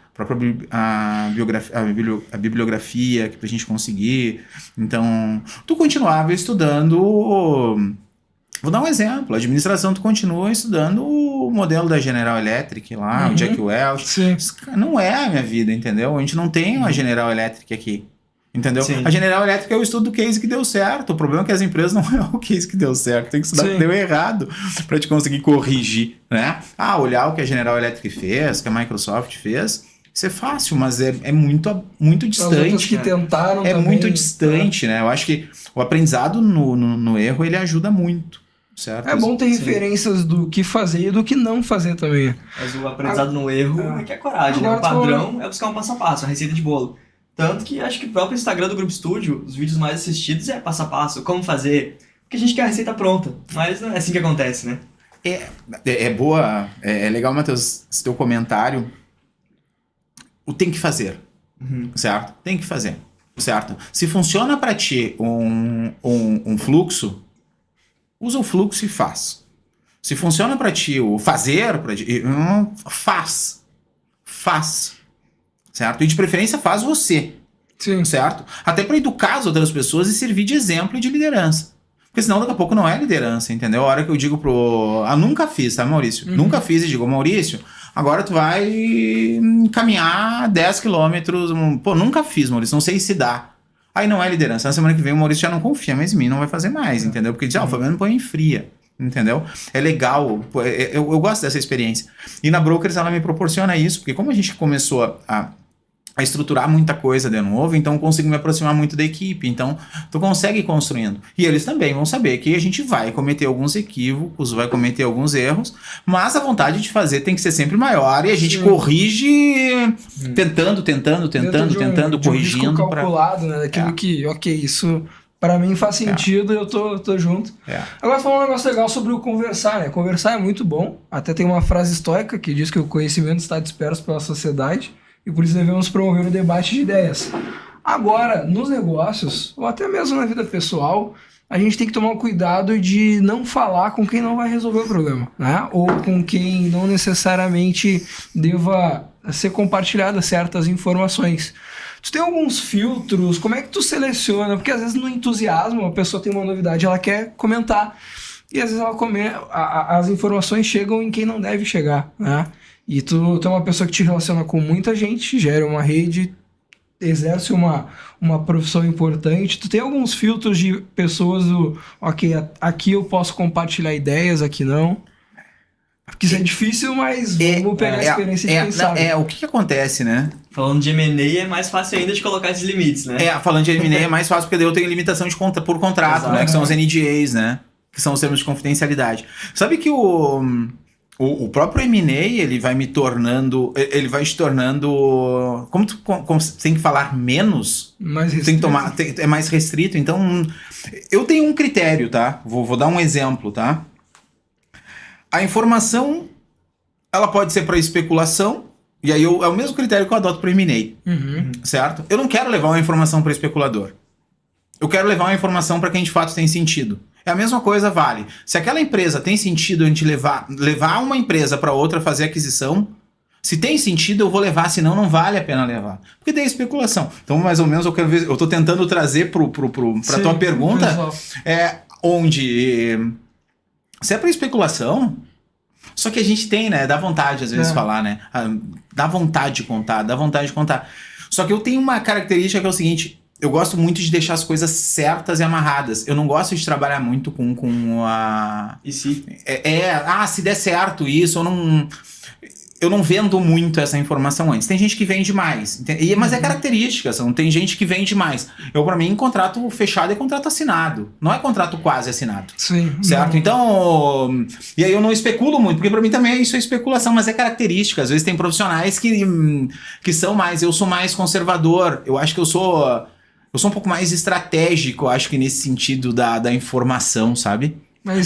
bibliografia pra gente conseguir. Então, tu continuava estudando. Vou dar um exemplo. A administração, tu continua estudando o modelo da General Electric lá, o Jack Welch. Sim. Não é a minha vida, entendeu? A gente não tem uma General Electric aqui, entendeu? Sim. A General Electric é o estudo do case que deu certo. O problema é que as empresas não é o case que deu certo. Tem que estudar o que deu errado para te conseguir corrigir, né? Olhar o que a General Electric fez, que a Microsoft fez... Isso é fácil, mas é muito distante. Que tentaram é também, muito distante, né? Eu acho que o aprendizado no erro, ele ajuda muito. Certo? É bom ter referências do que fazer e do que não fazer também. Mas o aprendizado no erro é que é coragem, né? O padrão é buscar um passo a passo, a receita de bolo. Tanto que acho que o próprio Instagram do Grupo Studio, os vídeos mais assistidos é passo a passo, como fazer. Porque a gente quer a receita pronta, mas não é assim que acontece, né? É legal, Matheus, esse teu comentário. O tem que fazer, certo? Tem que fazer, certo? Se funciona para ti um fluxo, usa o fluxo e faz. Se funciona para ti o fazer, faz, certo? E de preferência faz você, certo? Até para educar as outras pessoas e servir de exemplo e de liderança. Porque senão daqui a pouco não é liderança, entendeu? A hora que eu digo nunca fiz, tá, Maurício? Nunca fiz e digo, Maurício, agora tu vai caminhar 10 quilômetros. Pô, nunca fiz, Maurício, não sei se dá. Aí não é liderança. Na semana que vem o Maurício já não confia mais em mim, não vai fazer mais, entendeu? Porque diz, o Fabiano põe em fria, entendeu? É legal, eu gosto dessa experiência. E na Brokers ela me proporciona isso, porque como a gente começou a estruturar muita coisa de novo, então eu consigo me aproximar muito da equipe, então tu consegue ir construindo. E eles também vão saber que a gente vai cometer alguns equívocos, vai cometer alguns erros, mas a vontade de fazer tem que ser sempre maior e a gente corrige tentando, corrigindo. Um risco calculado, né? Daquilo que, ok, isso pra mim faz sentido e eu tô junto. Agora falando um negócio legal sobre o conversar, né? Conversar é muito bom, até tem uma frase estoica que diz que o conhecimento está disperso pela sociedade, e por isso devemos promover o debate de ideias. Agora, nos negócios, ou até mesmo na vida pessoal, a gente tem que tomar cuidado de não falar com quem não vai resolver o problema, né? Ou com quem não necessariamente deva ser compartilhadas certas informações. Tu tem alguns filtros, como é que tu seleciona? Porque às vezes no entusiasmo, a pessoa tem uma novidade, ela quer comentar. E às vezes as informações chegam em quem não deve chegar, né? E tu é uma pessoa que te relaciona com muita gente, gera uma rede, exerce uma profissão importante. Tu tem alguns filtros de pessoas ok, aqui eu posso compartilhar ideias, aqui não. Porque isso é difícil, mas vamos pegar a experiência de quem sabe. O que acontece, né? Falando de M&A é mais fácil ainda de colocar esses limites, né? Falando de M&A é mais fácil porque daí eu tenho limitação por contrato, né? Que são os NDAs, né? Que são os termos de confidencialidade. Sabe que o próprio M&A, ele vai te tornando, como tu tem que falar menos, mais restrito. Tem que tomar, é mais restrito, então eu tenho um critério, tá? Vou dar um exemplo, tá? A informação, ela pode ser para especulação, e aí é o mesmo critério que eu adoto para M&A, certo? Eu não quero levar uma informação para especulador. Eu quero levar uma informação para quem de fato tem sentido. É a mesma coisa, vale. Se aquela empresa tem sentido a gente levar uma empresa para outra fazer aquisição, se tem sentido eu vou levar, senão não vale a pena levar. Porque daí é especulação. Então, mais ou menos, eu tô tentando trazer pra tua pergunta, onde se é para especulação, só que a gente tem, né, dá vontade às vezes falar, né, dá vontade de contar. Só que eu tenho uma característica que é o seguinte: eu gosto muito de deixar as coisas certas e amarradas. Eu não gosto de trabalhar muito com a... E se? Se der certo isso, eu não vendo muito essa informação antes. Tem gente que vende mais, mas é característica, tem gente que vende mais. Pra mim, contrato fechado é contrato assinado, não é contrato quase assinado. Sim. Certo? Então, e aí eu não especulo muito, porque pra mim também isso é especulação, mas é característica. Às vezes tem profissionais que são mais, eu sou mais conservador, eu acho que eu sou um pouco mais estratégico, acho que nesse sentido da informação, sabe?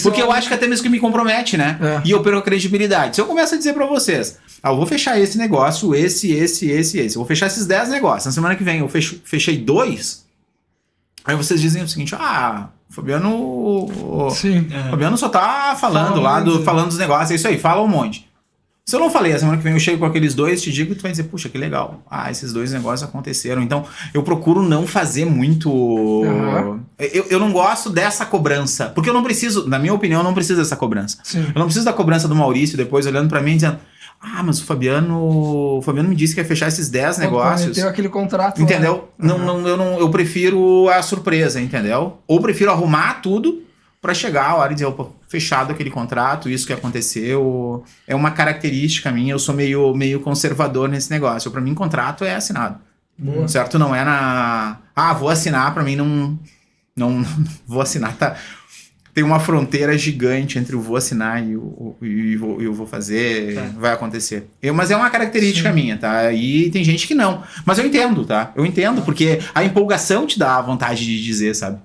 Porque eu acho que até mesmo que me compromete, né? E eu perco a credibilidade. Se eu começo a dizer pra vocês, eu vou fechar esse negócio, esse. Eu vou fechar esses 10 negócios. Na semana que vem eu fechei 2. Aí vocês dizem o seguinte: o Fabiano... Sim. O Fabiano só tá falando falando dos negócios. É isso aí, fala um monte. Se eu não falei, a semana que vem eu chego com aqueles 2, te digo, e tu vai dizer, puxa, que legal. Esses 2 negócios aconteceram. Então, eu procuro não fazer muito... Eu não gosto dessa cobrança. Porque eu não preciso, na minha opinião, eu não preciso dessa cobrança. Sim. Eu não preciso da cobrança do Maurício depois olhando pra mim e dizendo, mas o Fabiano me disse que ia fechar esses 10 negócios. Prometeu aquele contrato. Entendeu? Eu prefiro a surpresa, entendeu? Ou prefiro arrumar tudo pra chegar a hora e dizer, opa, fechado aquele contrato, isso que aconteceu, é uma característica minha, eu sou meio conservador nesse negócio. Pra mim, contrato é assinado. Boa. Certo? Não é vou assinar, pra mim não vou assinar, tá? Tem uma fronteira gigante entre o vou assinar e o vou fazer, vai acontecer. Mas é uma característica minha, tá? E tem gente que não. Mas eu entendo, tá? Eu entendo, porque a empolgação te dá a vontade de dizer, sabe?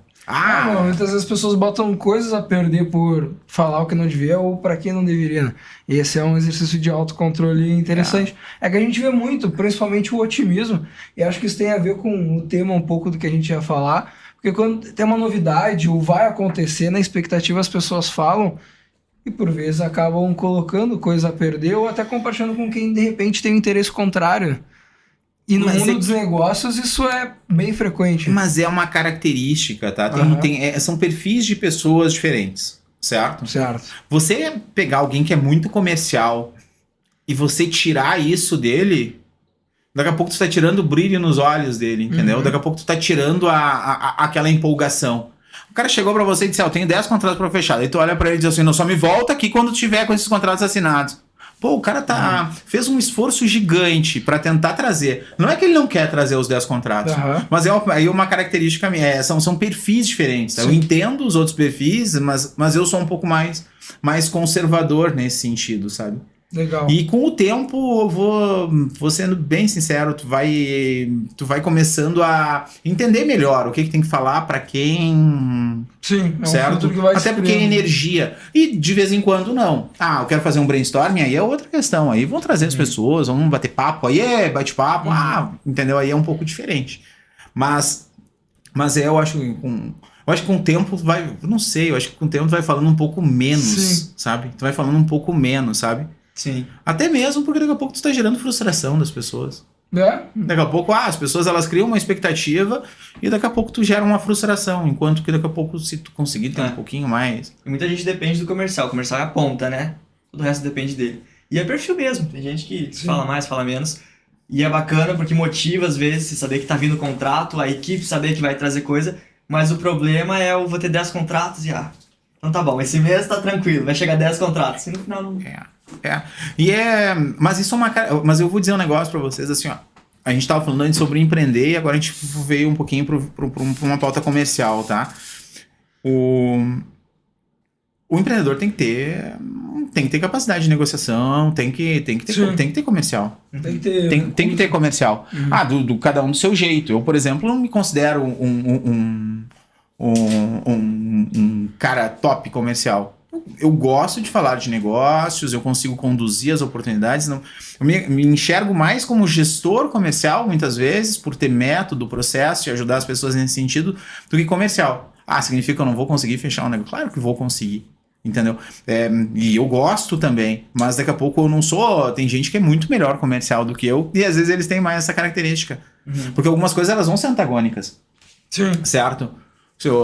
Muitas vezes as pessoas botam coisas a perder por falar o que não devia ou para quem não deveria, né? Esse é um exercício de autocontrole interessante. É que a gente vê muito, principalmente o otimismo, e acho que isso tem a ver com o tema um pouco do que a gente ia falar, porque quando tem uma novidade ou vai acontecer, na expectativa as pessoas falam e por vezes acabam colocando coisa a perder ou até compartilhando com quem de repente tem um interesse contrário. E no mundo dos negócios isso é bem frequente. Mas é uma característica, tá? São perfis de pessoas diferentes, certo? Certo. Você pegar alguém que é muito comercial e você tirar isso dele, Daqui a pouco tu tá tirando o brilho nos olhos dele, entendeu? Daqui a pouco tu tá tirando aquela empolgação. O cara chegou pra você e disse, eu tenho 10 contratos pra fechar. Aí tu olha pra ele e diz assim, não, só me volta aqui quando tiver com esses contratos assinados. Pô, o cara fez um esforço gigante pra tentar trazer. Não é que ele não quer trazer os 10 contratos, mas aí uma característica minha. São perfis diferentes. Tá? Eu entendo os outros perfis, mas eu sou um pouco mais conservador nesse sentido, sabe? Legal. E com o tempo, eu vou sendo bem sincero, tu vai começando a entender melhor o que tem que falar pra quem. Sim, é certo? um filtro que vai Até porque é energia. E de vez em quando não. Eu quero fazer um brainstorming, aí é outra questão. Aí vão trazer as pessoas, vão bater papo, aí bate-papo, entendeu? Aí é um pouco diferente. Mas eu acho que com o tempo vai. Não sei, eu acho que com o tempo tu vai falando um pouco menos, sabe? Tu vai falando um pouco menos, sabe? Sim. Até mesmo porque daqui a pouco tu tá gerando frustração das pessoas. Daqui a pouco, as pessoas elas criam uma expectativa e daqui a pouco tu gera uma frustração, enquanto que daqui a pouco se tu conseguir ter um pouquinho mais... E muita gente depende do comercial, o comercial é a ponta, né? Todo o resto depende dele. E é perfil mesmo, tem gente que fala mais, fala menos, e é bacana porque motiva às vezes, você saber que tá vindo contrato, a equipe saber que vai trazer coisa, mas o problema é eu vou ter 10 contratos e então tá bom, esse mês tá tranquilo, vai chegar 10 contratos, e no final não... Mas eu vou dizer um negócio pra vocês assim, ó. A gente tava falando antes sobre empreender e agora a gente veio um pouquinho pra uma pauta comercial, tá? O empreendedor tem que ter capacidade de negociação, tem que ter comercial. Tem que ter comercial. Do cada um do seu jeito. Eu, por exemplo, não me considero um cara top comercial. Eu gosto de falar de negócios, eu consigo conduzir as oportunidades. Eu me enxergo mais como gestor comercial, muitas vezes, por ter método, processo e ajudar as pessoas nesse sentido, do que comercial. Significa que eu não vou conseguir fechar um negócio? Claro que vou conseguir, entendeu? E eu gosto também, mas daqui a pouco eu não sou... Tem gente que é muito melhor comercial do que eu, e às vezes eles têm mais essa característica. Porque algumas coisas elas vão ser antagônicas. Sim. Certo?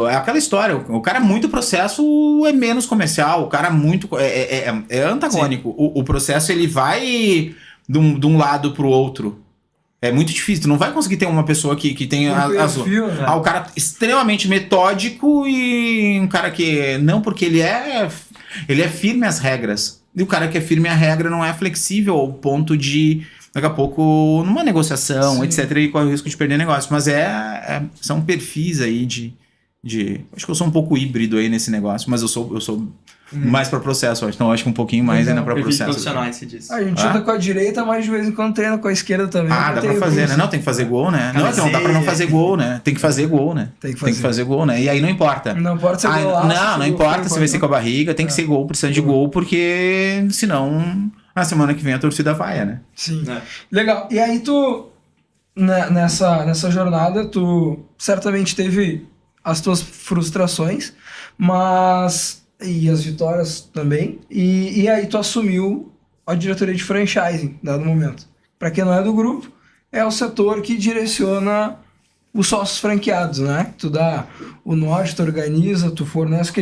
É aquela história, o cara muito processo é menos comercial, o cara muito é antagônico. O processo ele vai de um lado pro outro. É muito difícil, tu não vai conseguir ter uma pessoa que tem o cara extremamente metódico e um cara que não, porque ele é firme às regras. E o cara que é firme à regra não é flexível ao ponto de daqui a pouco numa negociação, etc, e corre o risco de perder negócio, mas são perfis aí acho que eu sou um pouco híbrido aí nesse negócio, mas eu sou mais para processo, então eu acho que um pouquinho mais ainda para processo. Profissionais, você disse. A gente anda com a direita, mas de vez em quando treina com a esquerda também. Dá pra fazer, né? Não, tem que fazer gol, né? Não dá pra não fazer gol, né? Tem que fazer gol, né? Tem que fazer gol, né? E aí não importa. Não importa se é golaço. Não importa se vai ser com a barriga, tem que ser gol, precisa de gol, porque senão na semana que vem a torcida vai, né? Sim. Legal. E aí tu, nessa jornada, tu certamente teve as tuas frustrações, e as vitórias também, e aí tu assumiu a diretoria de franchising, dado momento. Para quem não é do grupo, é o setor que direciona os sócios franqueados, né? Tu dá o norte, tu organiza, tu fornece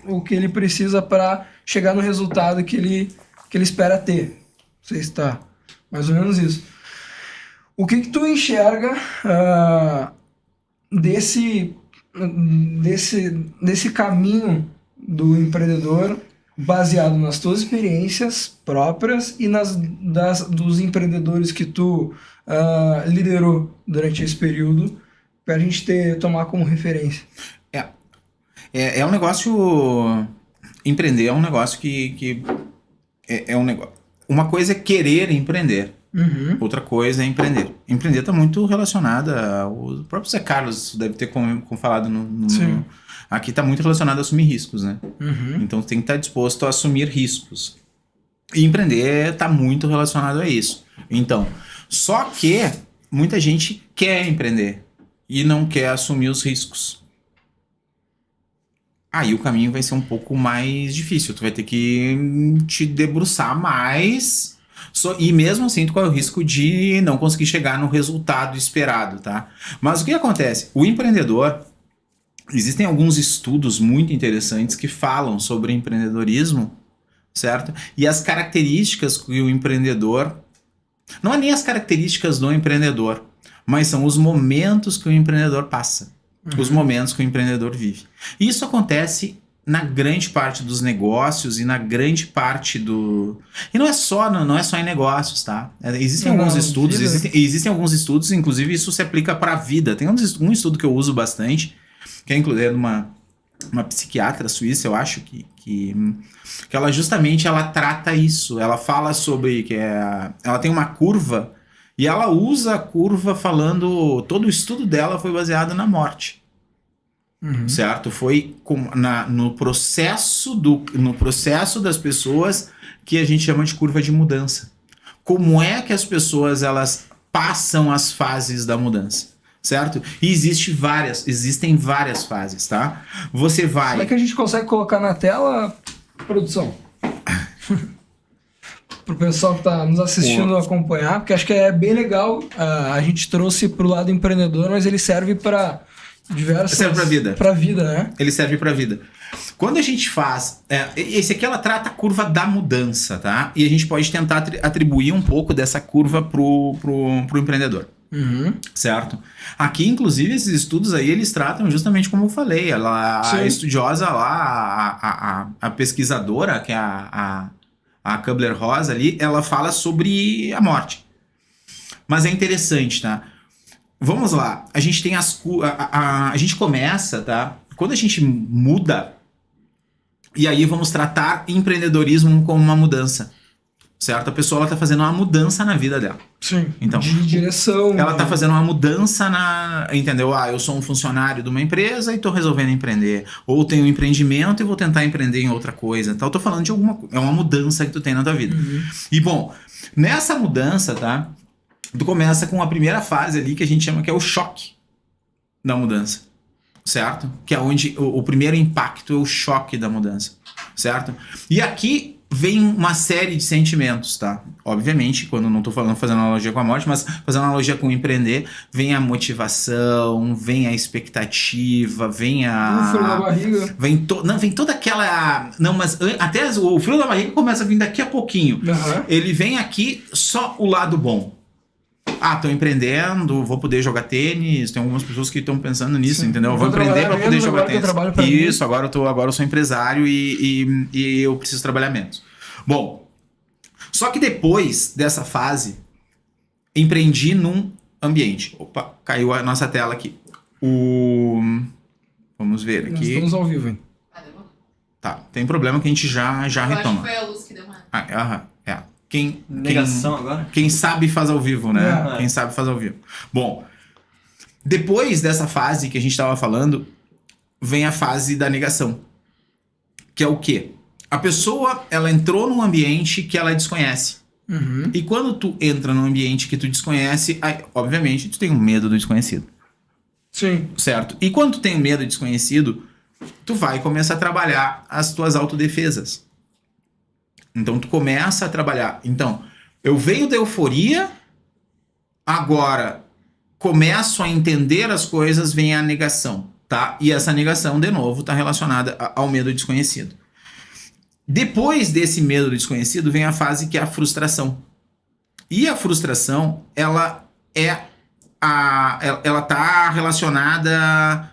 o que ele precisa para chegar no resultado que ele espera ter. Não sei se tá mais ou menos isso. O que tu enxerga desse caminho do empreendedor baseado nas tuas experiências próprias e dos empreendedores que tu liderou durante esse período, para a gente tomar como referência? É um negócio... Empreender é um negócio que é um negócio... Uma coisa é querer empreender. Outra coisa é empreender. Empreender está muito relacionada o próprio Zé Carlos deve ter falado aqui está muito relacionado a assumir riscos, né? Então tem que estar disposto a assumir riscos. E empreender está muito relacionado a isso. Então, só que muita gente quer empreender e não quer assumir os riscos. Aí o caminho vai ser um pouco mais difícil. Tu vai ter que te debruçar mais. E mesmo assim, tu corre o risco de não conseguir chegar no resultado esperado, tá? Mas o que acontece? O empreendedor, existem alguns estudos muito interessantes que falam sobre empreendedorismo, certo? E as características que o empreendedor Não é nem as características do empreendedor, mas são os momentos que o empreendedor passa, os momentos que o empreendedor vive. E isso acontece na grande parte dos negócios e na grande parte do... E não é só em negócios, tá? Existem alguns estudos, existem alguns estudos, inclusive isso se aplica para a vida. Tem um estudo que eu uso bastante, que é inclusive uma psiquiatra suíça, eu acho, que ela justamente ela trata isso. Ela fala sobre que ela tem uma curva e ela usa a curva falando... Todo o estudo dela foi baseado na morte. Certo? Foi no processo das pessoas que a gente chama de curva de mudança. Como é que as pessoas elas passam as fases da mudança? Certo? E existem várias fases, tá? Você vai... Como é que a gente consegue colocar na tela, produção? Pro pessoal que tá nos assistindo acompanhar, porque acho que é bem legal. A gente trouxe pro lado empreendedor, mas ele serve para diversas... Serve pra vida. Pra vida, né? Ele serve pra vida. Quando a gente faz... esse aqui, ela trata a curva da mudança, tá? E a gente pode tentar atribuir um pouco dessa curva pro empreendedor. Certo? Aqui, inclusive, esses estudos aí, eles tratam justamente como eu falei. A estudiosa lá, a pesquisadora, que é a Kubler-Ross ali, ela fala sobre a morte. Mas é interessante, tá? Vamos lá. A gente tem a gente começa, tá? Quando a gente muda, e aí vamos tratar empreendedorismo como uma mudança. Certo? A pessoa está fazendo uma mudança na vida dela. Sim. Então, de direção. Ela está fazendo uma mudança entendeu? Eu sou um funcionário de uma empresa e estou resolvendo empreender. Ou tenho um empreendimento e vou tentar empreender em outra coisa. Então, eu tô falando de é uma mudança que tu tem na tua vida. E, bom, nessa mudança, tá? Tu começa com a primeira fase ali que a gente chama que é o choque da mudança. Certo? Que é onde o primeiro impacto é o choque da mudança. Certo? E aqui vem uma série de sentimentos, tá? Obviamente, quando não tô fazendo analogia com a morte, mas fazendo analogia com empreender, vem a motivação, vem a expectativa, vem o frio da barriga. Vem toda aquela... Não, mas até o frio da barriga começa a vir daqui a pouquinho. Ele vem aqui só o lado bom. Tô empreendendo, vou poder jogar tênis. Tem algumas pessoas que estão pensando nisso, entendeu? Eu vou empreender para poder jogar tênis. Isso, agora eu sou empresário e eu preciso trabalhar menos. Bom, só que depois dessa fase, empreendi num ambiente. Opa, caiu a nossa tela aqui. Vamos ver aqui. Nós estamos ao vivo, hein? Tá, tem problema que a gente já retoma. Eu acho que foi a luz que deu uma... Negação agora? Quem sabe faz ao vivo, né? Quem sabe faz ao vivo. Bom, depois dessa fase que a gente estava falando, vem a fase da negação. Que é o quê? A pessoa, ela entrou num ambiente que ela desconhece. E quando tu entra num ambiente que tu desconhece, aí, obviamente, tu tem um medo do desconhecido. Sim. Certo? E quando tu tem medo do desconhecido, tu vai começar a trabalhar as tuas autodefesas. Então, tu começa a trabalhar. Então, eu venho da euforia, agora começo a entender as coisas, vem a negação, tá? E essa negação, de novo, está relacionada ao medo desconhecido. Depois desse medo desconhecido, vem a fase que é a frustração. E a frustração, ela tá relacionada...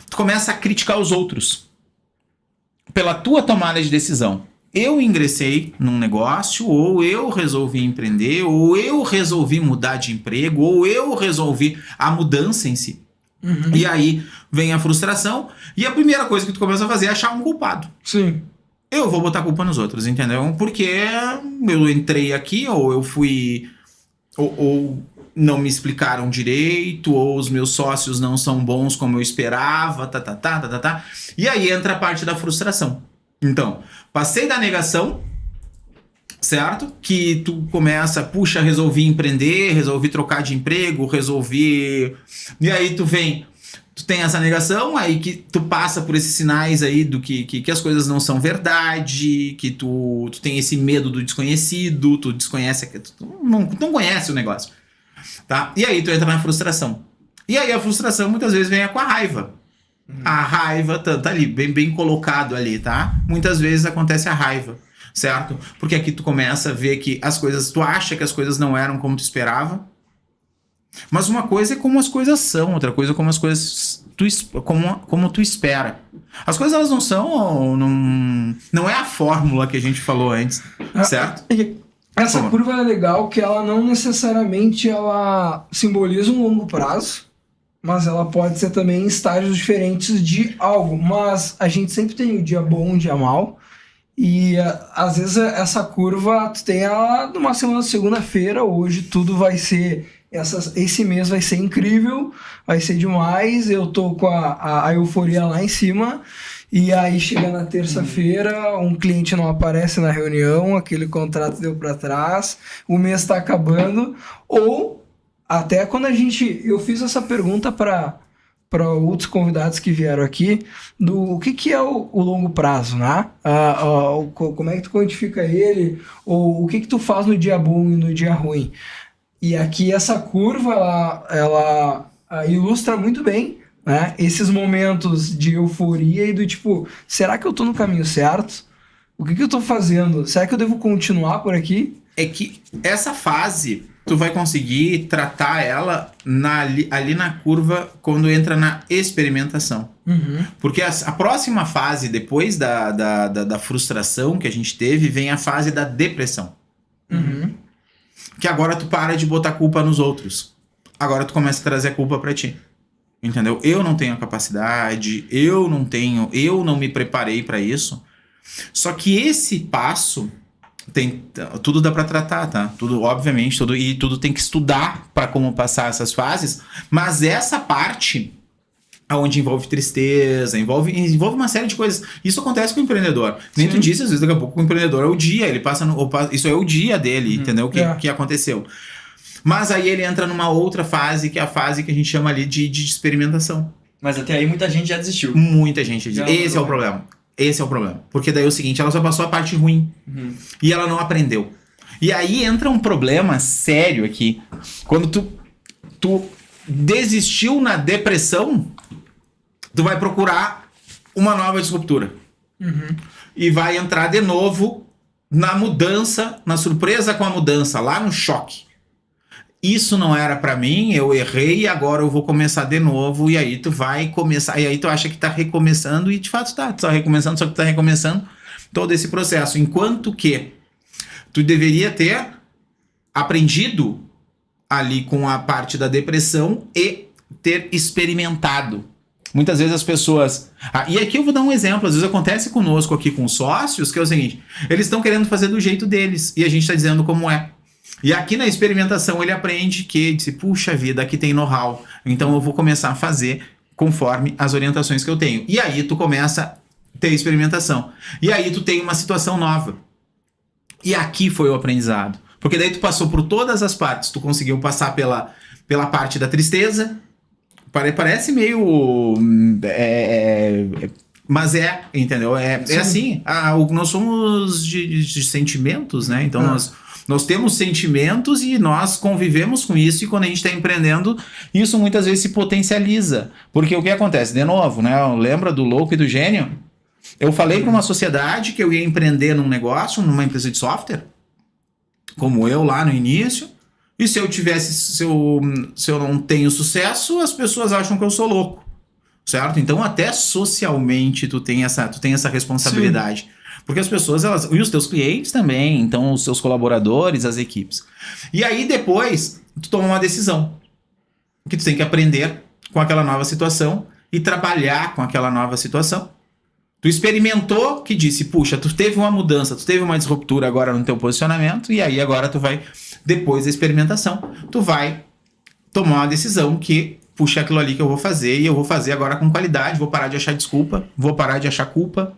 Tu começa a criticar os outros pela tua tomada de decisão. Eu ingressei num negócio, ou eu resolvi empreender, ou eu resolvi mudar de emprego, ou eu resolvi a mudança em si. E aí vem a frustração, e a primeira coisa que tu começa a fazer é achar um culpado. Sim. Eu vou botar a culpa nos outros, entendeu? Porque eu entrei aqui, ou eu fui... Ou não me explicaram direito, ou os meus sócios não são bons como eu esperava, E aí entra a parte da frustração. Então, passei da negação, certo? Que tu começa, puxa, resolvi empreender, resolvi trocar de emprego, resolvi... E aí tu tem essa negação, aí que tu passa por esses sinais aí do que as coisas não são verdade, que tu tem esse medo do desconhecido, tu desconhece, tu não conhece o negócio, tá? E aí tu entra na frustração. E aí a frustração muitas vezes vem com a raiva. A raiva tá ali, bem colocado ali, tá? Muitas vezes acontece a raiva. certo? Porque aqui tu começa a ver que as coisas, tu acha que as coisas não eram como tu esperava, mas uma coisa é como as coisas são, outra coisa é como as coisas como tu espera. As coisas elas não são, não é a fórmula que a gente falou antes, certo? Essa curva é legal que ela não necessariamente ela simboliza um longo prazo, mas ela pode ser também em estágios diferentes de algo. Mas a gente sempre tem o dia bom, o dia mal. E às vezes essa curva, tu tem ela numa semana, segunda-feira, hoje tudo vai ser... Esse mês vai ser incrível, vai ser demais, eu tô com a euforia lá em cima, e aí chega na terça-feira, um cliente não aparece na reunião, aquele contrato deu para trás, o mês tá acabando, ou até quando eu fiz essa pergunta para outros convidados que vieram aqui, o que é o longo prazo, né? Como é que tu quantifica ele, ou o que tu faz no dia bom e no dia ruim? E aqui essa curva, ela ilustra muito bem, né, esses momentos de euforia e do tipo, será que eu tô no caminho certo? O que eu tô fazendo? Será que eu devo continuar por aqui? É que essa fase, tu vai conseguir tratar ela ali na curva quando entra na experimentação. Uhum. Porque a próxima fase, depois da frustração que a gente teve, vem a fase da depressão. Uhum. Que agora tu para de botar culpa nos outros. Agora tu começa a trazer a culpa pra ti. Entendeu? Eu não tenho a capacidade, eu não me preparei pra isso. Só que esse passo tudo dá pra tratar, tá? Tudo, obviamente, tudo tem que estudar pra como passar essas fases, mas essa parte onde envolve tristeza, envolve uma série de coisas. Isso acontece com o empreendedor. Nem tu disse, às vezes, daqui a pouco o empreendedor é o dia, ele passa isso é o dia dele, entendeu? Que aconteceu. Mas aí ele entra numa outra fase, que é a fase que a gente chama ali de experimentação. Mas até aí muita gente já desistiu. Muita gente já desistiu. Esse é o problema. Esse é o problema. Porque daí é o seguinte, ela só passou a parte ruim. E ela não aprendeu. E aí entra um problema sério aqui. Quando tu desistiu na depressão, tu vai procurar uma nova disruptura. E vai entrar de novo na mudança, na surpresa com a mudança, lá no choque. Isso não era pra mim, eu errei, agora eu vou começar de novo, e aí tu vai começar, e aí tu acha que tá recomeçando, e de fato tu tá recomeçando, só que tu tá recomeçando todo esse processo. Enquanto que tu deveria ter aprendido ali com a parte da depressão e ter experimentado. Muitas vezes as pessoas... e aqui eu vou dar um exemplo. Às vezes acontece conosco aqui com sócios, que é o seguinte, eles estão querendo fazer do jeito deles, e a gente está dizendo como é. E aqui na experimentação ele aprende que, puxa vida, aqui tem know-how, então eu vou começar a fazer conforme as orientações que eu tenho. E aí tu começa a ter experimentação. E aí tu tem uma situação nova. E aqui foi o aprendizado. Porque daí tu passou por todas as partes, tu conseguiu passar pela parte da tristeza. Parece meio... mas entendeu? É assim, nós somos de sentimentos, né? Então nós temos sentimentos e nós convivemos com isso, e quando a gente está empreendendo, isso muitas vezes se potencializa. Porque o que acontece? De novo, né? Lembra do louco e do gênio? Eu falei para uma sociedade que eu ia empreender num negócio, numa empresa de software, como eu lá no início, e se eu não tenho sucesso, as pessoas acham que eu sou louco, certo? Então até socialmente tu tem essa responsabilidade. Sim. Porque as pessoas, e os teus clientes também, então os seus colaboradores, as equipes. E aí depois tu toma uma decisão, que tu tem que aprender com aquela nova situação e trabalhar com aquela nova situação. Tu experimentou, que disse, puxa, tu teve uma mudança, tu teve uma disruptura agora no teu posicionamento, e aí agora tu vai, depois da experimentação, tu vai tomar uma decisão que, puxa, aquilo ali que eu vou fazer, e eu vou fazer agora com qualidade, vou parar de achar desculpa, vou parar de achar culpa,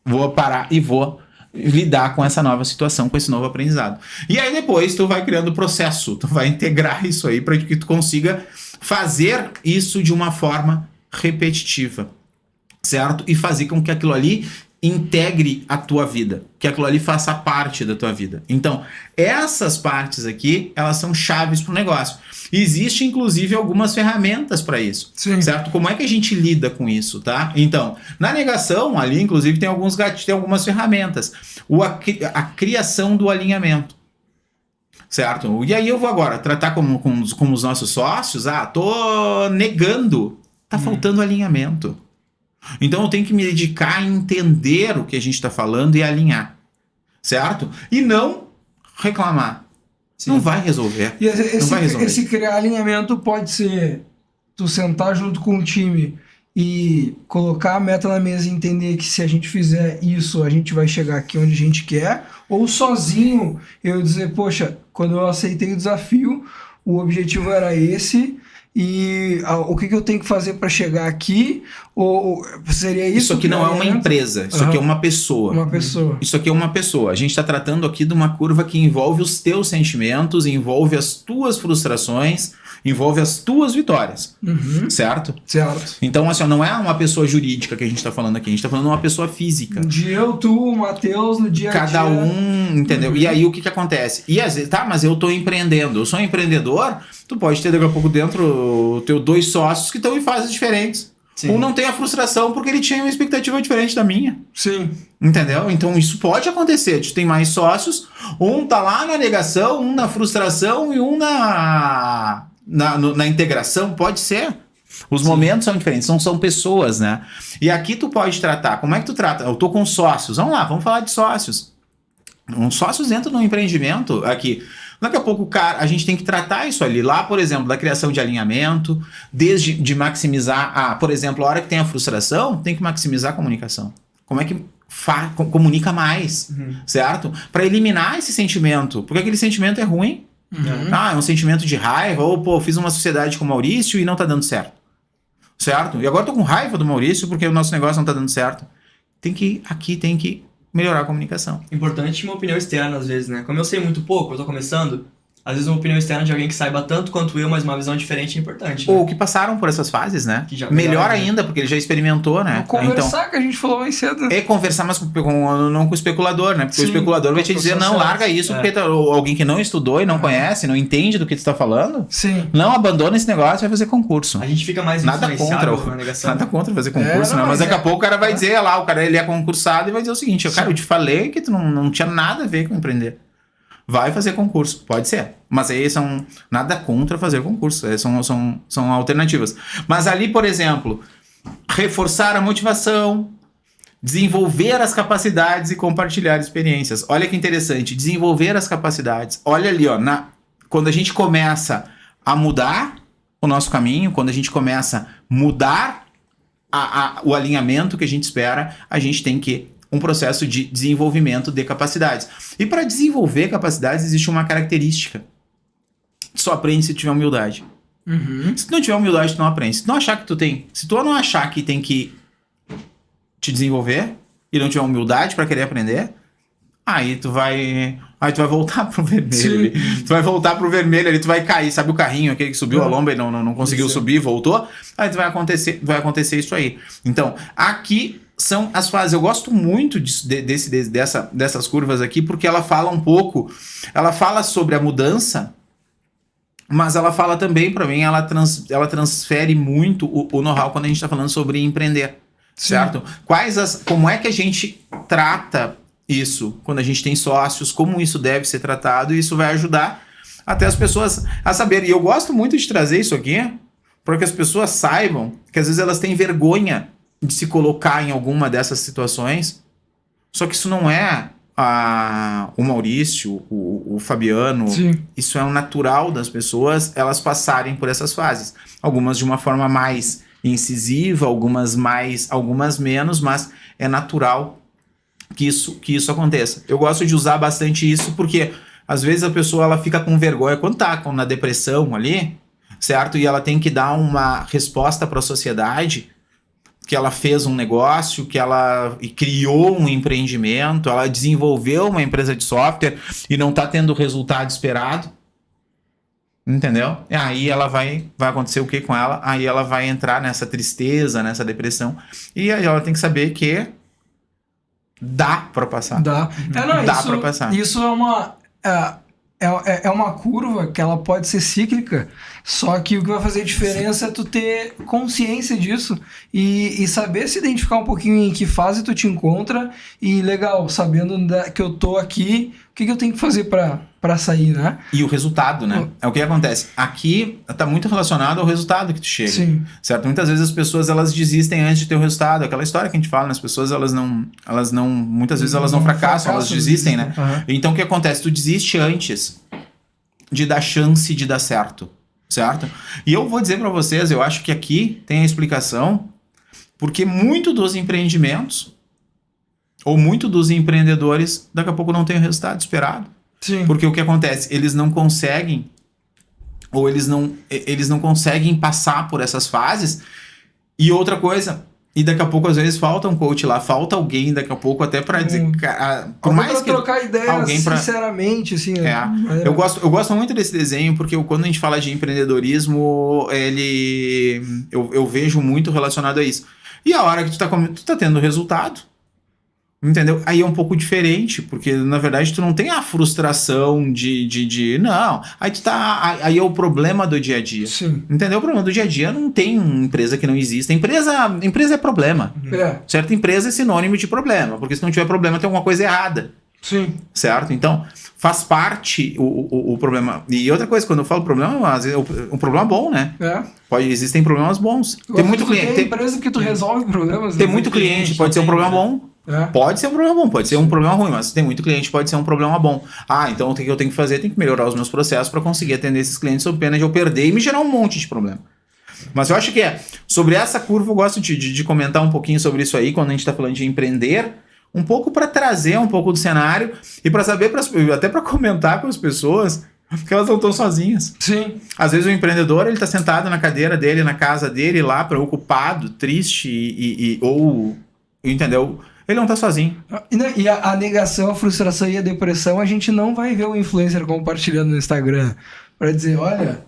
vou parar e vou lidar com essa nova situação, com esse novo aprendizado. E aí depois tu vai criando o processo, tu vai integrar isso aí para que tu consiga fazer isso de uma forma repetitiva, certo? E fazer com que aquilo ali integre a tua vida, que aquilo ali faça parte da tua vida. Então, essas partes aqui, elas são chaves para o negócio. Existem, inclusive, algumas ferramentas para isso, Sim. certo? Como é que a gente lida com isso, tá? Então, na negação, ali, inclusive, tem algumas ferramentas. A criação do alinhamento, certo? E aí eu vou agora tratar como os nossos sócios, tô negando, tá faltando alinhamento. Então eu tenho que me dedicar a entender o que a gente está falando e alinhar, certo? E não reclamar. Sim. Não vai resolver. E não vai resolver. esse criar alinhamento pode ser tu sentar junto com o time e colocar a meta na mesa e entender que se a gente fizer isso, a gente vai chegar aqui onde a gente quer, ou sozinho eu dizer, poxa, quando eu aceitei o desafio, o objetivo era esse, e o que eu tenho que fazer para chegar aqui, ou seria isso? Isso aqui não é uma empresa, isso aqui é uma pessoa. Uma pessoa. Isso aqui é uma pessoa. A gente está tratando aqui de uma curva que envolve os teus sentimentos, envolve as tuas frustrações, envolve as tuas vitórias. Certo? Certo. Então, assim, não é uma pessoa jurídica que a gente está falando aqui, a gente está falando de uma pessoa física. De eu, tu, o Matheus, no dia a dia. Cada um, entendeu? E aí o que acontece? E às vezes, mas eu tô empreendendo. Eu sou um empreendedor, tu pode ter daqui a pouco dentro teu 2 sócios que estão em fases diferentes. Sim. Um não tem a frustração porque ele tinha uma expectativa diferente da minha. Sim. Entendeu? Então isso pode acontecer. Tu tem mais sócios, um tá lá na negação, um na frustração e um na integração. Pode ser. Os momentos são diferentes, são pessoas, né? E aqui tu pode tratar. Como é que tu trata? Eu tô com sócios. Vamos lá, vamos falar de sócios. Sócios dentro do empreendimento aqui. Daqui a pouco, cara, a gente tem que tratar isso ali. Lá, por exemplo, da criação de alinhamento, desde de maximizar, por exemplo, a hora que tem a frustração, tem que maximizar a comunicação. Como é que comunica mais, certo? Para eliminar esse sentimento, porque aquele sentimento é ruim. É um sentimento de raiva, ou fiz uma sociedade com o Maurício e não tá dando certo? E agora eu tô com raiva do Maurício porque o nosso negócio não tá dando certo. Tem que melhorar a comunicação. Importante uma opinião externa, às vezes, né? Como eu sei muito pouco, eu tô começando, às vezes uma opinião externa de alguém que saiba tanto quanto eu, mas uma visão diferente é importante. Né? Ou que passaram por essas fases, né? Que já melhor pegaram, ainda, porque ele já experimentou, né? Conversar, que a gente falou mais cedo. É conversar, mas não com o especulador, né? Porque o especulador vai te dizer, não, larga isso, porque alguém que não estudou e não conhece, não entende do que tu tá falando, não abandona esse negócio e vai fazer concurso. A gente fica mais nada contra fazer concurso, né? Mas daqui a pouco o cara vai dizer lá, ele é concursado e vai dizer o seguinte, cara, eu te falei que tu não tinha nada a ver com empreender. Vai fazer concurso, pode ser. Mas aí são nada contra fazer concurso, são alternativas. Mas ali, por exemplo, reforçar a motivação, desenvolver as capacidades e compartilhar experiências. Olha que interessante, desenvolver as capacidades. Olha ali, quando a gente começa a mudar o nosso caminho, quando a gente começa a mudar o alinhamento que a gente espera, a gente tem que um processo de desenvolvimento de capacidades. E para desenvolver capacidades existe uma característica. Só aprende se tiver humildade. Se tu não tiver humildade, tu não aprende. Se tu não achar que tem que te desenvolver e não tiver humildade para querer aprender, aí tu vai voltar pro vermelho. Tu vai voltar pro vermelho ali, tu vai cair. Sabe o carrinho aquele que subiu a lomba e não conseguiu subir, voltou? Aí vai acontecer isso aí. Então, aqui são as fases. Eu gosto muito dessas curvas aqui, porque ela fala um pouco, ela fala sobre a mudança, mas ela fala também, para mim, ela transfere muito o know-how quando a gente está falando sobre empreender, certo? Como é que a gente trata isso quando a gente tem sócios, como isso deve ser tratado, e isso vai ajudar até as pessoas a saberem. E eu gosto muito de trazer isso aqui, para que as pessoas saibam que às vezes elas têm vergonha de se colocar em alguma dessas situações, só que isso não é o Maurício, o Fabiano, isso é o natural das pessoas, elas passarem por essas fases, algumas de uma forma mais incisiva, algumas menos, mas é natural que isso aconteça. Eu gosto de usar bastante isso porque às vezes a pessoa ela fica com vergonha quando tá na depressão ali, certo? E ela tem que dar uma resposta para a sociedade que ela fez um negócio, que ela criou um empreendimento, ela desenvolveu uma empresa de software e não está tendo o resultado esperado. Entendeu? E aí ela vai acontecer o que com ela? Aí ela vai entrar nessa tristeza, nessa depressão. E aí ela tem que saber que Dá pra passar. Dá. Não, Dá pra passar. Isso é uma... É uma curva que ela pode ser cíclica, só que o que vai fazer diferença é tu ter consciência disso e saber se identificar um pouquinho em que fase tu te encontra e, legal, sabendo que eu tô aqui, o que eu tenho que fazer pra sair, né? E o resultado, né? É o que acontece. Aqui tá muito relacionado ao resultado que tu chega. Sim. Certo? Muitas vezes as pessoas, elas desistem antes de ter o resultado. Aquela história que a gente fala, né? As pessoas, muitas vezes elas não fracassam, elas desistem, né? Uhum. Então o que acontece? Tu desiste antes de dar chance de dar certo. Certo? E eu vou dizer pra vocês, eu acho que aqui tem a explicação porque muito dos empreendimentos ou muito dos empreendedores daqui a pouco não tem o resultado esperado. Sim. Porque o que acontece? Eles não conseguem, ou eles não conseguem passar por essas fases. E outra coisa, e daqui a pouco às vezes falta um coach lá, falta alguém daqui a pouco até pra dizer, por mais pra que trocar ideias, alguém pra... sinceramente, assim. Eu gosto muito desse desenho porque quando a gente fala de empreendedorismo, eu vejo muito relacionado a isso. E a hora que tu tá tendo resultado, entendeu? Aí é um pouco diferente, porque na verdade tu não tem a frustração não, aí é o problema do dia a dia. Sim. Entendeu? O problema do dia a dia não tem empresa que não existe. Empresa é problema. Certo? Empresa é sinônimo de problema, porque se não tiver problema tem alguma coisa errada. Sim. Certo? Então, faz parte o problema. E outra coisa, quando eu falo problema, às vezes um problema bom, né? Existem problemas bons. Tem muito cliente. Tem empresa que tu resolve problemas. Tem muito cliente, pode ser um problema bom. Pode ser um problema bom, pode ser um problema ruim, mas se tem muito cliente, pode ser um problema bom. Então o que eu tenho que fazer? Tenho que melhorar os meus processos para conseguir atender esses clientes sob pena de eu perder e me gerar um monte de problema. Mas eu acho que sobre essa curva, eu gosto de comentar um pouquinho sobre isso aí, quando a gente está falando de empreender, um pouco para trazer um pouco do cenário e para saber, até para comentar com as pessoas que elas não estão sozinhas. Sim. Às vezes o empreendedor, ele está sentado na cadeira dele, na casa dele, lá, preocupado, triste ou... Entendeu? Ele não tá sozinho. E a negação, a frustração e a depressão, a gente não vai ver o influencer compartilhando no Instagram pra dizer, olha,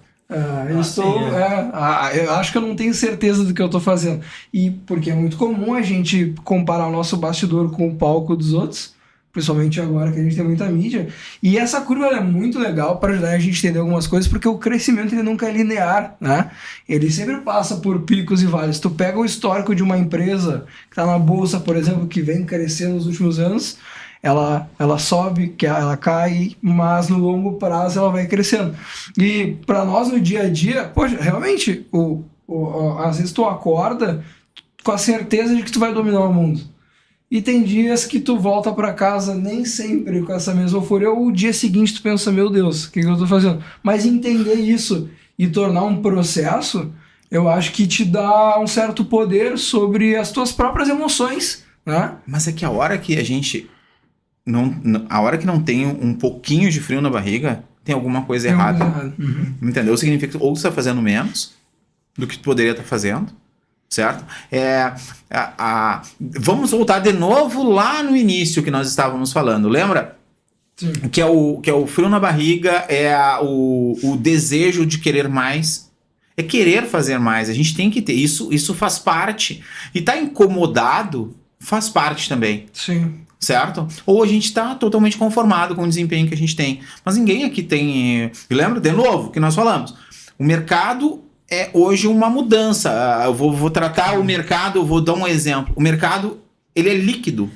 eu acho que eu não tenho certeza do que eu tô fazendo. E porque é muito comum a gente comparar o nosso bastidor com o palco dos outros, principalmente agora que a gente tem muita mídia. E essa curva é muito legal para ajudar a gente a entender algumas coisas, porque o crescimento ele nunca é linear, né? Ele sempre passa por picos e vales. Tu pega o histórico de uma empresa que está na bolsa, por exemplo, que vem crescendo nos últimos anos, ela sobe, ela cai, mas no longo prazo ela vai crescendo. E para nós no dia a dia, poxa, realmente, às vezes tu acorda com a certeza de que tu vai dominar o mundo. E tem dias que tu volta pra casa nem sempre com essa mesma euforia, ou o dia seguinte tu pensa, meu Deus, o que eu tô fazendo? Mas entender isso e tornar um processo, eu acho que te dá um certo poder sobre as tuas próprias emoções, né? Mas é que a hora que a gente a hora que não tem um pouquinho de frio na barriga, tem alguma coisa errada. Entendeu? Significa que ou tu tá fazendo menos do que tu poderia estar fazendo, certo? Vamos voltar de novo lá no início que nós estávamos falando, lembra? Sim. Que é o frio na barriga, o desejo de querer mais, é querer fazer mais. A gente tem que ter isso faz parte. E tá incomodado faz parte também. Sim. Certo? Ou a gente está totalmente conformado com o desempenho que a gente tem. Mas ninguém aqui tem... Lembra? De novo, que nós falamos. O mercado é hoje uma mudança. Eu vou tratar o mercado, eu vou dar um exemplo. O mercado, ele é líquido.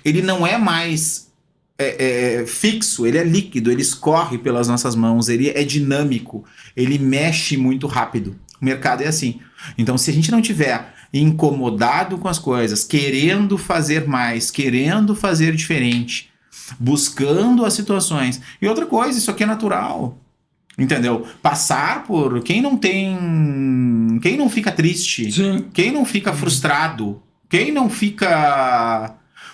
Ele não é mais fixo, ele é líquido, ele escorre pelas nossas mãos, ele é dinâmico, ele mexe muito rápido. O mercado é assim. Então, se a gente não tiver incomodado com as coisas, querendo fazer mais, querendo fazer diferente, buscando as situações. E outra coisa, isso aqui é natural. Entendeu? Passar por... Quem não fica triste? Sim. Quem não fica frustrado? Quem não fica...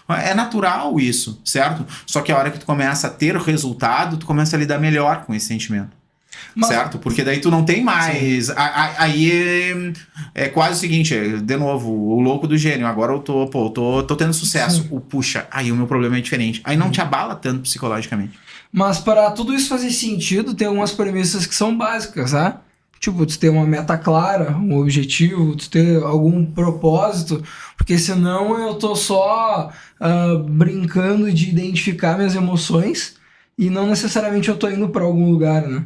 É natural isso, certo? Só que a hora que tu começa a ter resultado, tu começa a lidar melhor com esse sentimento. Certo? Porque daí tu não tem mais... Aí é quase o seguinte, de novo, o louco do gênio. Agora eu tô tendo sucesso. Puxa, aí o meu problema é diferente. Aí não te abala tanto psicologicamente. Mas para tudo isso fazer sentido, tem algumas premissas que são básicas, né? Tipo, tu ter uma meta clara, um objetivo, tu ter algum propósito, porque senão eu tô só brincando de identificar minhas emoções e não necessariamente eu tô indo pra algum lugar, né?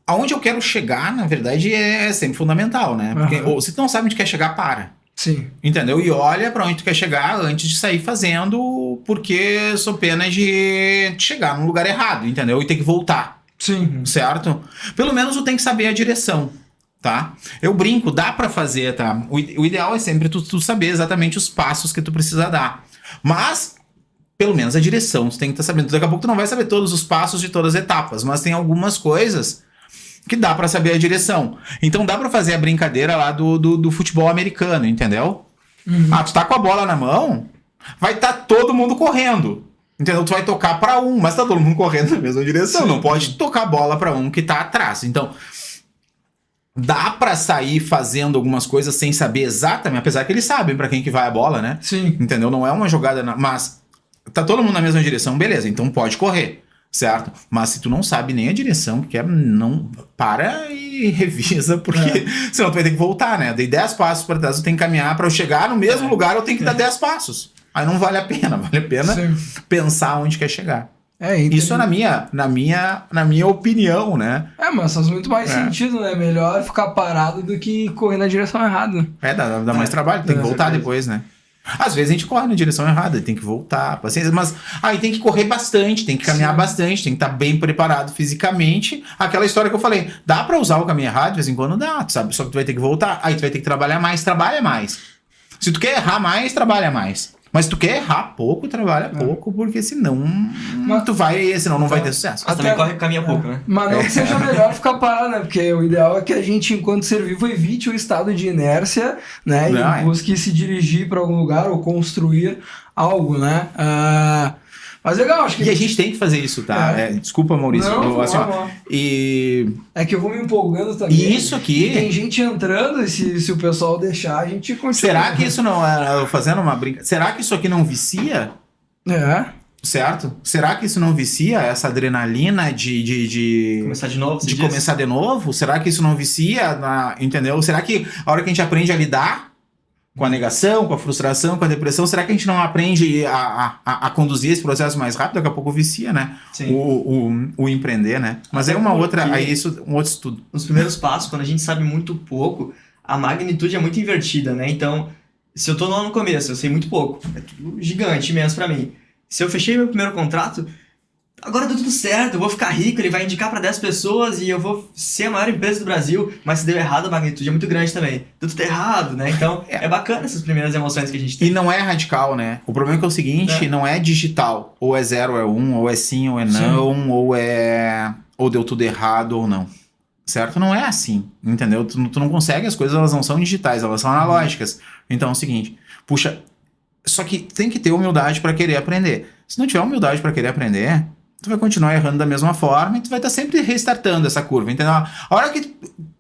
Aonde eu quero chegar, na verdade, é sempre fundamental, né? Porque se tu não sabe onde quer chegar, para. Sim. Entendeu? E olha pra onde tu quer chegar antes de sair fazendo, porque sou pena de chegar num lugar errado, entendeu? E ter que voltar. Sim. Certo? Pelo menos tu tem que saber a direção, tá? Eu brinco, dá pra fazer, tá? O ideal é sempre tu saber exatamente os passos que tu precisa dar. Mas, pelo menos a direção, tu tem que estar sabendo. Daqui a pouco tu não vai saber todos os passos de todas as etapas, mas tem algumas coisas que dá pra saber a direção. Então dá pra fazer a brincadeira lá do futebol americano, entendeu? Tu tá com a bola na mão, vai estar todo mundo correndo. Entendeu? Tu vai tocar pra um, mas tá todo mundo correndo na mesma direção. Sim. Não pode tocar a bola pra um que tá atrás. Então, dá pra sair fazendo algumas coisas sem saber exatamente, apesar que eles sabem pra quem que vai a bola, né? Sim. Entendeu? Não é uma jogada, mas tá todo mundo na mesma direção, beleza, então pode correr. Certo? Mas se tu não sabe nem a direção que quer, não para e revisa, porque senão tu vai ter que voltar, né? Dei 10 passos para trás, eu tenho que caminhar para eu chegar no mesmo lugar, eu tenho que dar 10 passos. Aí não vale a pena, vale a pena pensar onde quer chegar. Isso é na minha opinião, né? Mas faz muito mais sentido, né? Melhor ficar parado do que correr na direção errada. Dá mais trabalho, tem que voltar depois, né? Às vezes a gente corre na direção errada, tem que voltar, paciência, mas aí tem que correr bastante, tem que caminhar bastante, tem que estar bem preparado fisicamente. Aquela história que eu falei, dá pra usar o caminho errado de vez em quando? Dá, sabe? Só que tu vai ter que voltar, aí tu vai ter que trabalhar mais, trabalha mais. Se tu quer errar mais, trabalha mais. Mas se tu quer errar pouco, trabalha pouco, porque senão senão não vai ter sucesso. Mas também caminha pouco, né? Mas não que seja melhor ficar parado, né? Porque o ideal é que a gente, enquanto ser vivo, evite o estado de inércia, né? E busque se dirigir para algum lugar ou construir algo, né? Mas legal, acho que... E a gente tem que fazer isso, tá? Desculpa, Maurício. Não. É que eu vou me empolgando também. E isso aqui... E tem gente entrando, e se o pessoal deixar, a gente continua. Será que isso não é... Fazendo uma brincadeira... Será que isso aqui não vicia? Certo? Será que isso não vicia? Essa adrenalina de começar de novo? De começar de novo? Será que isso não vicia? Entendeu? Será que a hora que a gente aprende a lidar com a negação, com a frustração, com a depressão, será que a gente não aprende a conduzir esse processo mais rápido? Daqui a pouco vicia, né? Sim. O empreender, né? Mas é uma outra... Aí isso um outro estudo. Nos primeiros passos, quando a gente sabe muito pouco, a magnitude é muito invertida, né? Então, se eu tô lá no começo, eu sei muito pouco. É tudo gigante imenso pra mim. Se eu fechei meu primeiro contrato, agora deu tudo certo, eu vou ficar rico, ele vai indicar para 10 pessoas e eu vou ser a maior empresa do Brasil, mas se deu errado, a magnitude é muito grande também. Deu tudo errado, né? Então, é bacana essas primeiras emoções que a gente tem. E não é radical, né? O problema é que é o seguinte, não é digital. Ou é 0 ou é 1, ou é sim ou é não, ou deu tudo errado ou não. Certo? Não é assim, entendeu? Tu não consegue, as coisas elas não são digitais, elas são analógicas. Então é o seguinte, puxa, só que tem que ter humildade para querer aprender. Se não tiver humildade para querer aprender, tu vai continuar errando da mesma forma e tu vai estar sempre restartando essa curva, entendeu? A hora que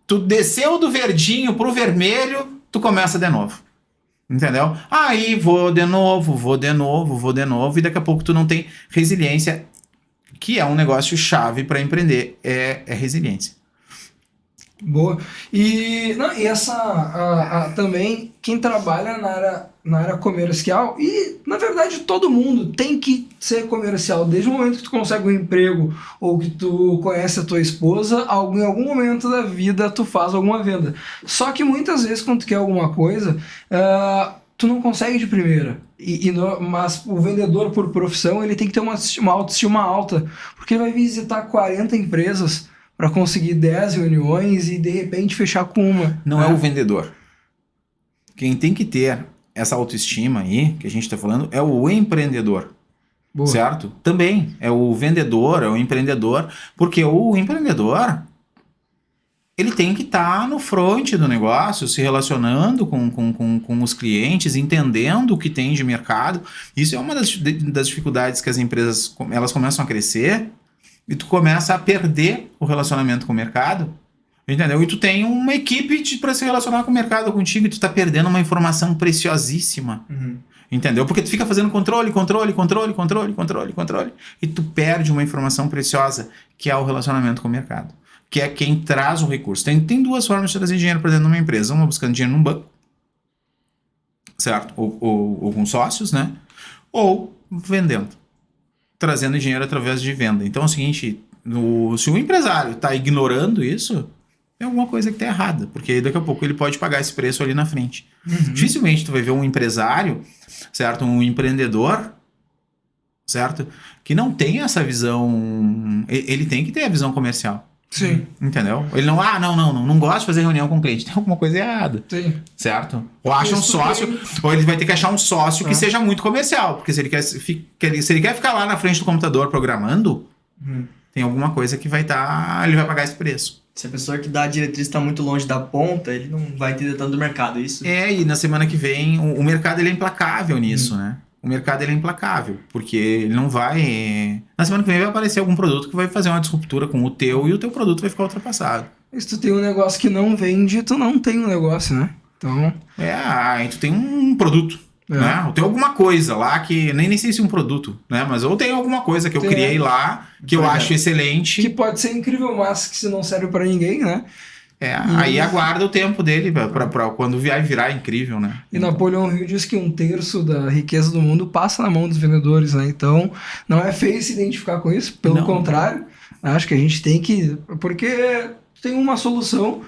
tu desceu do verdinho pro vermelho, tu começa de novo, entendeu? Aí vou de novo, e daqui a pouco tu não tem resiliência, que é um negócio chave para empreender, é resiliência. Boa. E essa também, quem trabalha na área comercial, e na verdade todo mundo tem que ser comercial, desde o momento que tu consegue um emprego ou que tu conhece a tua esposa, em algum momento da vida tu faz alguma venda. Só que muitas vezes quando tu quer alguma coisa, tu não consegue de primeira. Mas o vendedor por profissão, ele tem que ter uma autoestima alta, porque ele vai visitar 40 empresas para conseguir 10 reuniões e de repente fechar com uma. Não é o vendedor. Quem tem que ter essa autoestima aí, que a gente está falando, é o empreendedor. Boa. Certo? Também. É o vendedor, é o empreendedor, porque o empreendedor, ele tem que estar no front do negócio, se relacionando com os clientes, entendendo o que tem de mercado. Isso é uma das dificuldades que as empresas elas começam a crescer, e tu começa a perder o relacionamento com o mercado, entendeu? E tu tem uma equipe para se relacionar com o mercado contigo, e tu tá perdendo uma informação preciosíssima, entendeu? Porque tu fica fazendo controle, e tu perde uma informação preciosa, que é o relacionamento com o mercado. que é quem traz o recurso. Tem duas formas de trazer dinheiro para dentro de uma empresa. Uma buscando dinheiro num banco, certo? Ou com sócios, né? Ou vendendo. Trazendo dinheiro através de venda. Então é o seguinte, se o empresário está ignorando isso, é alguma coisa que está errada, porque daqui a pouco ele pode pagar esse preço ali na frente. Dificilmente tu vai ver um empresário, certo? Um empreendedor, certo? Que não tem essa visão, ele tem que ter a visão comercial. Sim. Entendeu? Ele não gosta de fazer reunião com o cliente. Tem alguma coisa errada. Sim. Certo? Ou acha um sócio, ou ele vai ter que achar um sócio que seja muito comercial. Porque se ele quer ficar lá na frente do computador programando, tem alguma coisa que ele vai pagar esse preço. Se a pessoa que dá a diretriz está muito longe da ponta, ele não vai entender tanto do mercado, é isso? E na semana que vem, o mercado ele é implacável nisso, né? O mercado ele é implacável, porque ele não vai... Na semana que vem vai aparecer algum produto que vai fazer uma disruptura com o teu, e o teu produto vai ficar ultrapassado. Se tu tem um negócio que não vende, tu não tem um negócio, né? Então... aí tu tem um produto, né? Ou tem alguma coisa lá que... Nem sei se é um produto, né? Mas ou tem alguma coisa que eu criei lá, que eu acho excelente. Que pode ser incrível, mas que se não serve pra ninguém, né? Aí aguarda o tempo dele pra quando virar incrível, né? E Napoleão Hill diz que 1/3 da riqueza do mundo passa na mão dos vendedores, né? Então, não é feio se identificar com isso, pelo contrário. Acho que a gente tem que... Porque tem uma solução,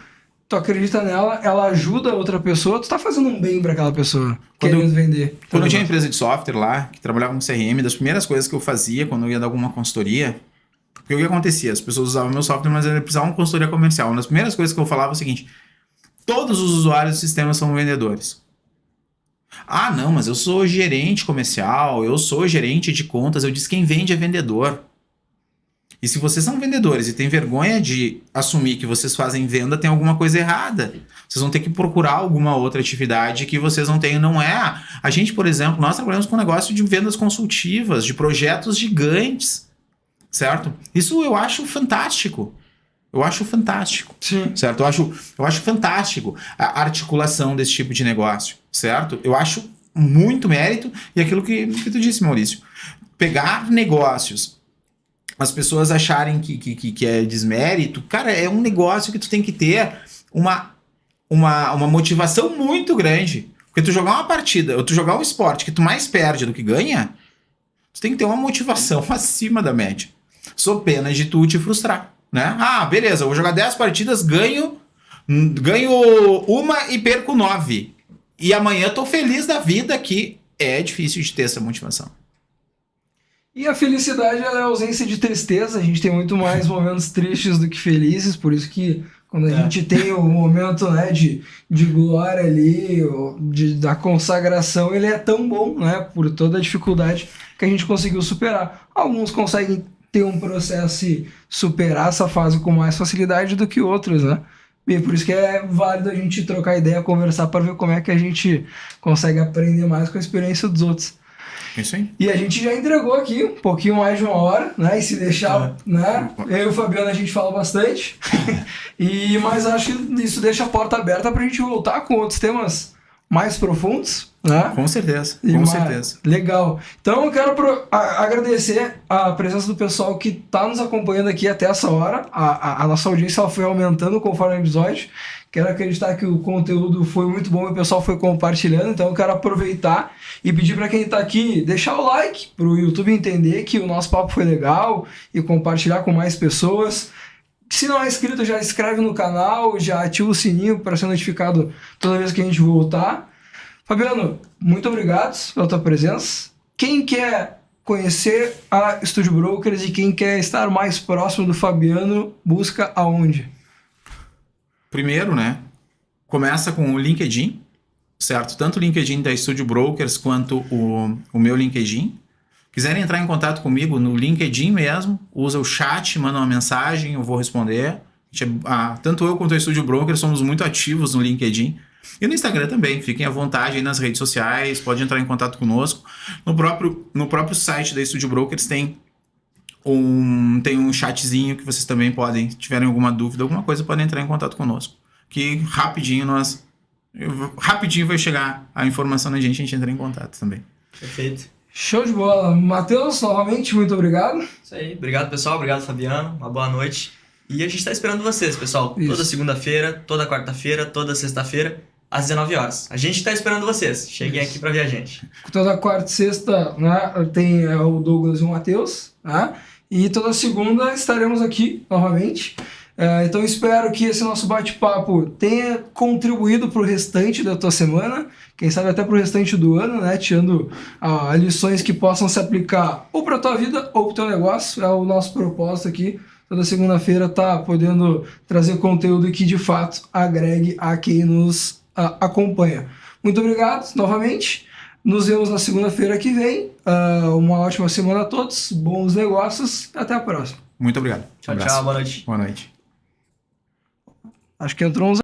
tu acredita nela, ela ajuda a outra pessoa, tu tá fazendo um bem pra aquela pessoa, querendo vender. Quando eu tinha uma empresa de software lá, que trabalhava com CRM, das primeiras coisas que eu fazia quando eu ia dar alguma consultoria... Porque o que acontecia? As pessoas usavam meu software, mas eles precisavam de consultoria comercial. Uma das primeiras coisas que eu falava é o seguinte: todos os usuários do sistema são vendedores. Ah, não, mas eu sou gerente comercial, eu sou gerente de contas. Eu disse: quem vende é vendedor. E se vocês são vendedores e têm vergonha de assumir que vocês fazem venda, tem alguma coisa errada. Vocês vão ter que procurar alguma outra atividade que vocês não têm. Não é. A gente, por exemplo, nós trabalhamos com um negócio de vendas consultivas, de projetos gigantes. Certo? Isso eu acho fantástico. Sim. Certo? Eu acho fantástico a articulação desse tipo de negócio. Certo? Eu acho muito mérito. E aquilo que tu disse, Maurício. Pegar negócios, as pessoas acharem que é desmérito. Cara, é um negócio que tu tem que ter uma motivação muito grande. Porque tu jogar uma partida, ou tu jogar um esporte que tu mais perde do que ganha, tu tem que ter uma motivação acima da média. Sou pena de tu te frustrar, né? Ah, beleza, eu vou jogar 10 partidas, ganho uma e perco 9. E amanhã tô feliz da vida, que é difícil de ter essa motivação. E a felicidade ela é a ausência de tristeza. A gente tem muito mais momentos tristes do que felizes, por isso que quando a gente tem o momento, né, de glória ali, da consagração, ele é tão bom, né, por toda a dificuldade que a gente conseguiu superar. Alguns conseguem ter um processo e superar essa fase com mais facilidade do que outros, né? E por isso que é válido a gente trocar ideia, conversar para ver como é que a gente consegue aprender mais com a experiência dos outros. Isso aí. E a gente já entregou aqui um pouquinho mais de 1 hora, né? E se deixar, né? Eu e o Fabiano a gente fala bastante. Mas acho que isso deixa a porta aberta pra gente voltar com outros temas mais profundos, né? Com certeza, certeza. Legal. Então eu quero agradecer a presença do pessoal que está nos acompanhando aqui até essa hora. A nossa audiência ela foi aumentando conforme o episódio. Quero acreditar que o conteúdo foi muito bom e o pessoal foi compartilhando. Então eu quero aproveitar e pedir para quem está aqui deixar o like para o YouTube entender que o nosso papo foi legal e compartilhar com mais pessoas. Se não é inscrito, já se inscreve no canal, já ativa o sininho para ser notificado toda vez que a gente voltar. Fabiano, muito obrigado pela tua presença. Quem quer conhecer a Studio Brokers e quem quer estar mais próximo do Fabiano, busca aonde? Primeiro, né, começa com o LinkedIn, certo? Tanto o LinkedIn da Studio Brokers quanto o meu LinkedIn. Quiserem entrar em contato comigo no LinkedIn mesmo, usa o chat, manda uma mensagem, eu vou responder. Tanto eu quanto a Studio Brokers somos muito ativos no LinkedIn. E no Instagram também, fiquem à vontade aí nas redes sociais, pode entrar em contato conosco. No próprio site da Studio Brokers tem um chatzinho que vocês também podem, se tiverem alguma dúvida, alguma coisa, podem entrar em contato conosco. Que rapidinho vai chegar a informação da gente entra em contato também. Perfeito. Show de bola. Matheus, novamente, muito obrigado. Isso aí. Obrigado, pessoal. Obrigado, Fabiano. Uma boa noite. E a gente está esperando vocês, pessoal. Isso. Toda segunda-feira, toda quarta-feira, toda sexta-feira, às 19 horas. A gente está esperando vocês. Cheguem aqui para ver a gente. Toda quarta e sexta, né, tem o Douglas e o Matheus, né? E toda segunda estaremos aqui novamente. Então espero que esse nosso bate-papo tenha contribuído para o restante da tua semana, quem sabe até para o restante do ano, né? Tirando lições que possam se aplicar ou para a tua vida ou para o teu negócio. É o nosso propósito aqui. Toda segunda-feira tá podendo trazer conteúdo que de fato agregue a quem nos acompanha. Muito obrigado novamente. Nos vemos na segunda-feira que vem. Uma ótima semana a todos. Bons negócios. Até a próxima. Muito obrigado. Tchau, tchau. Boa noite. Boa noite. Acho que entrou uns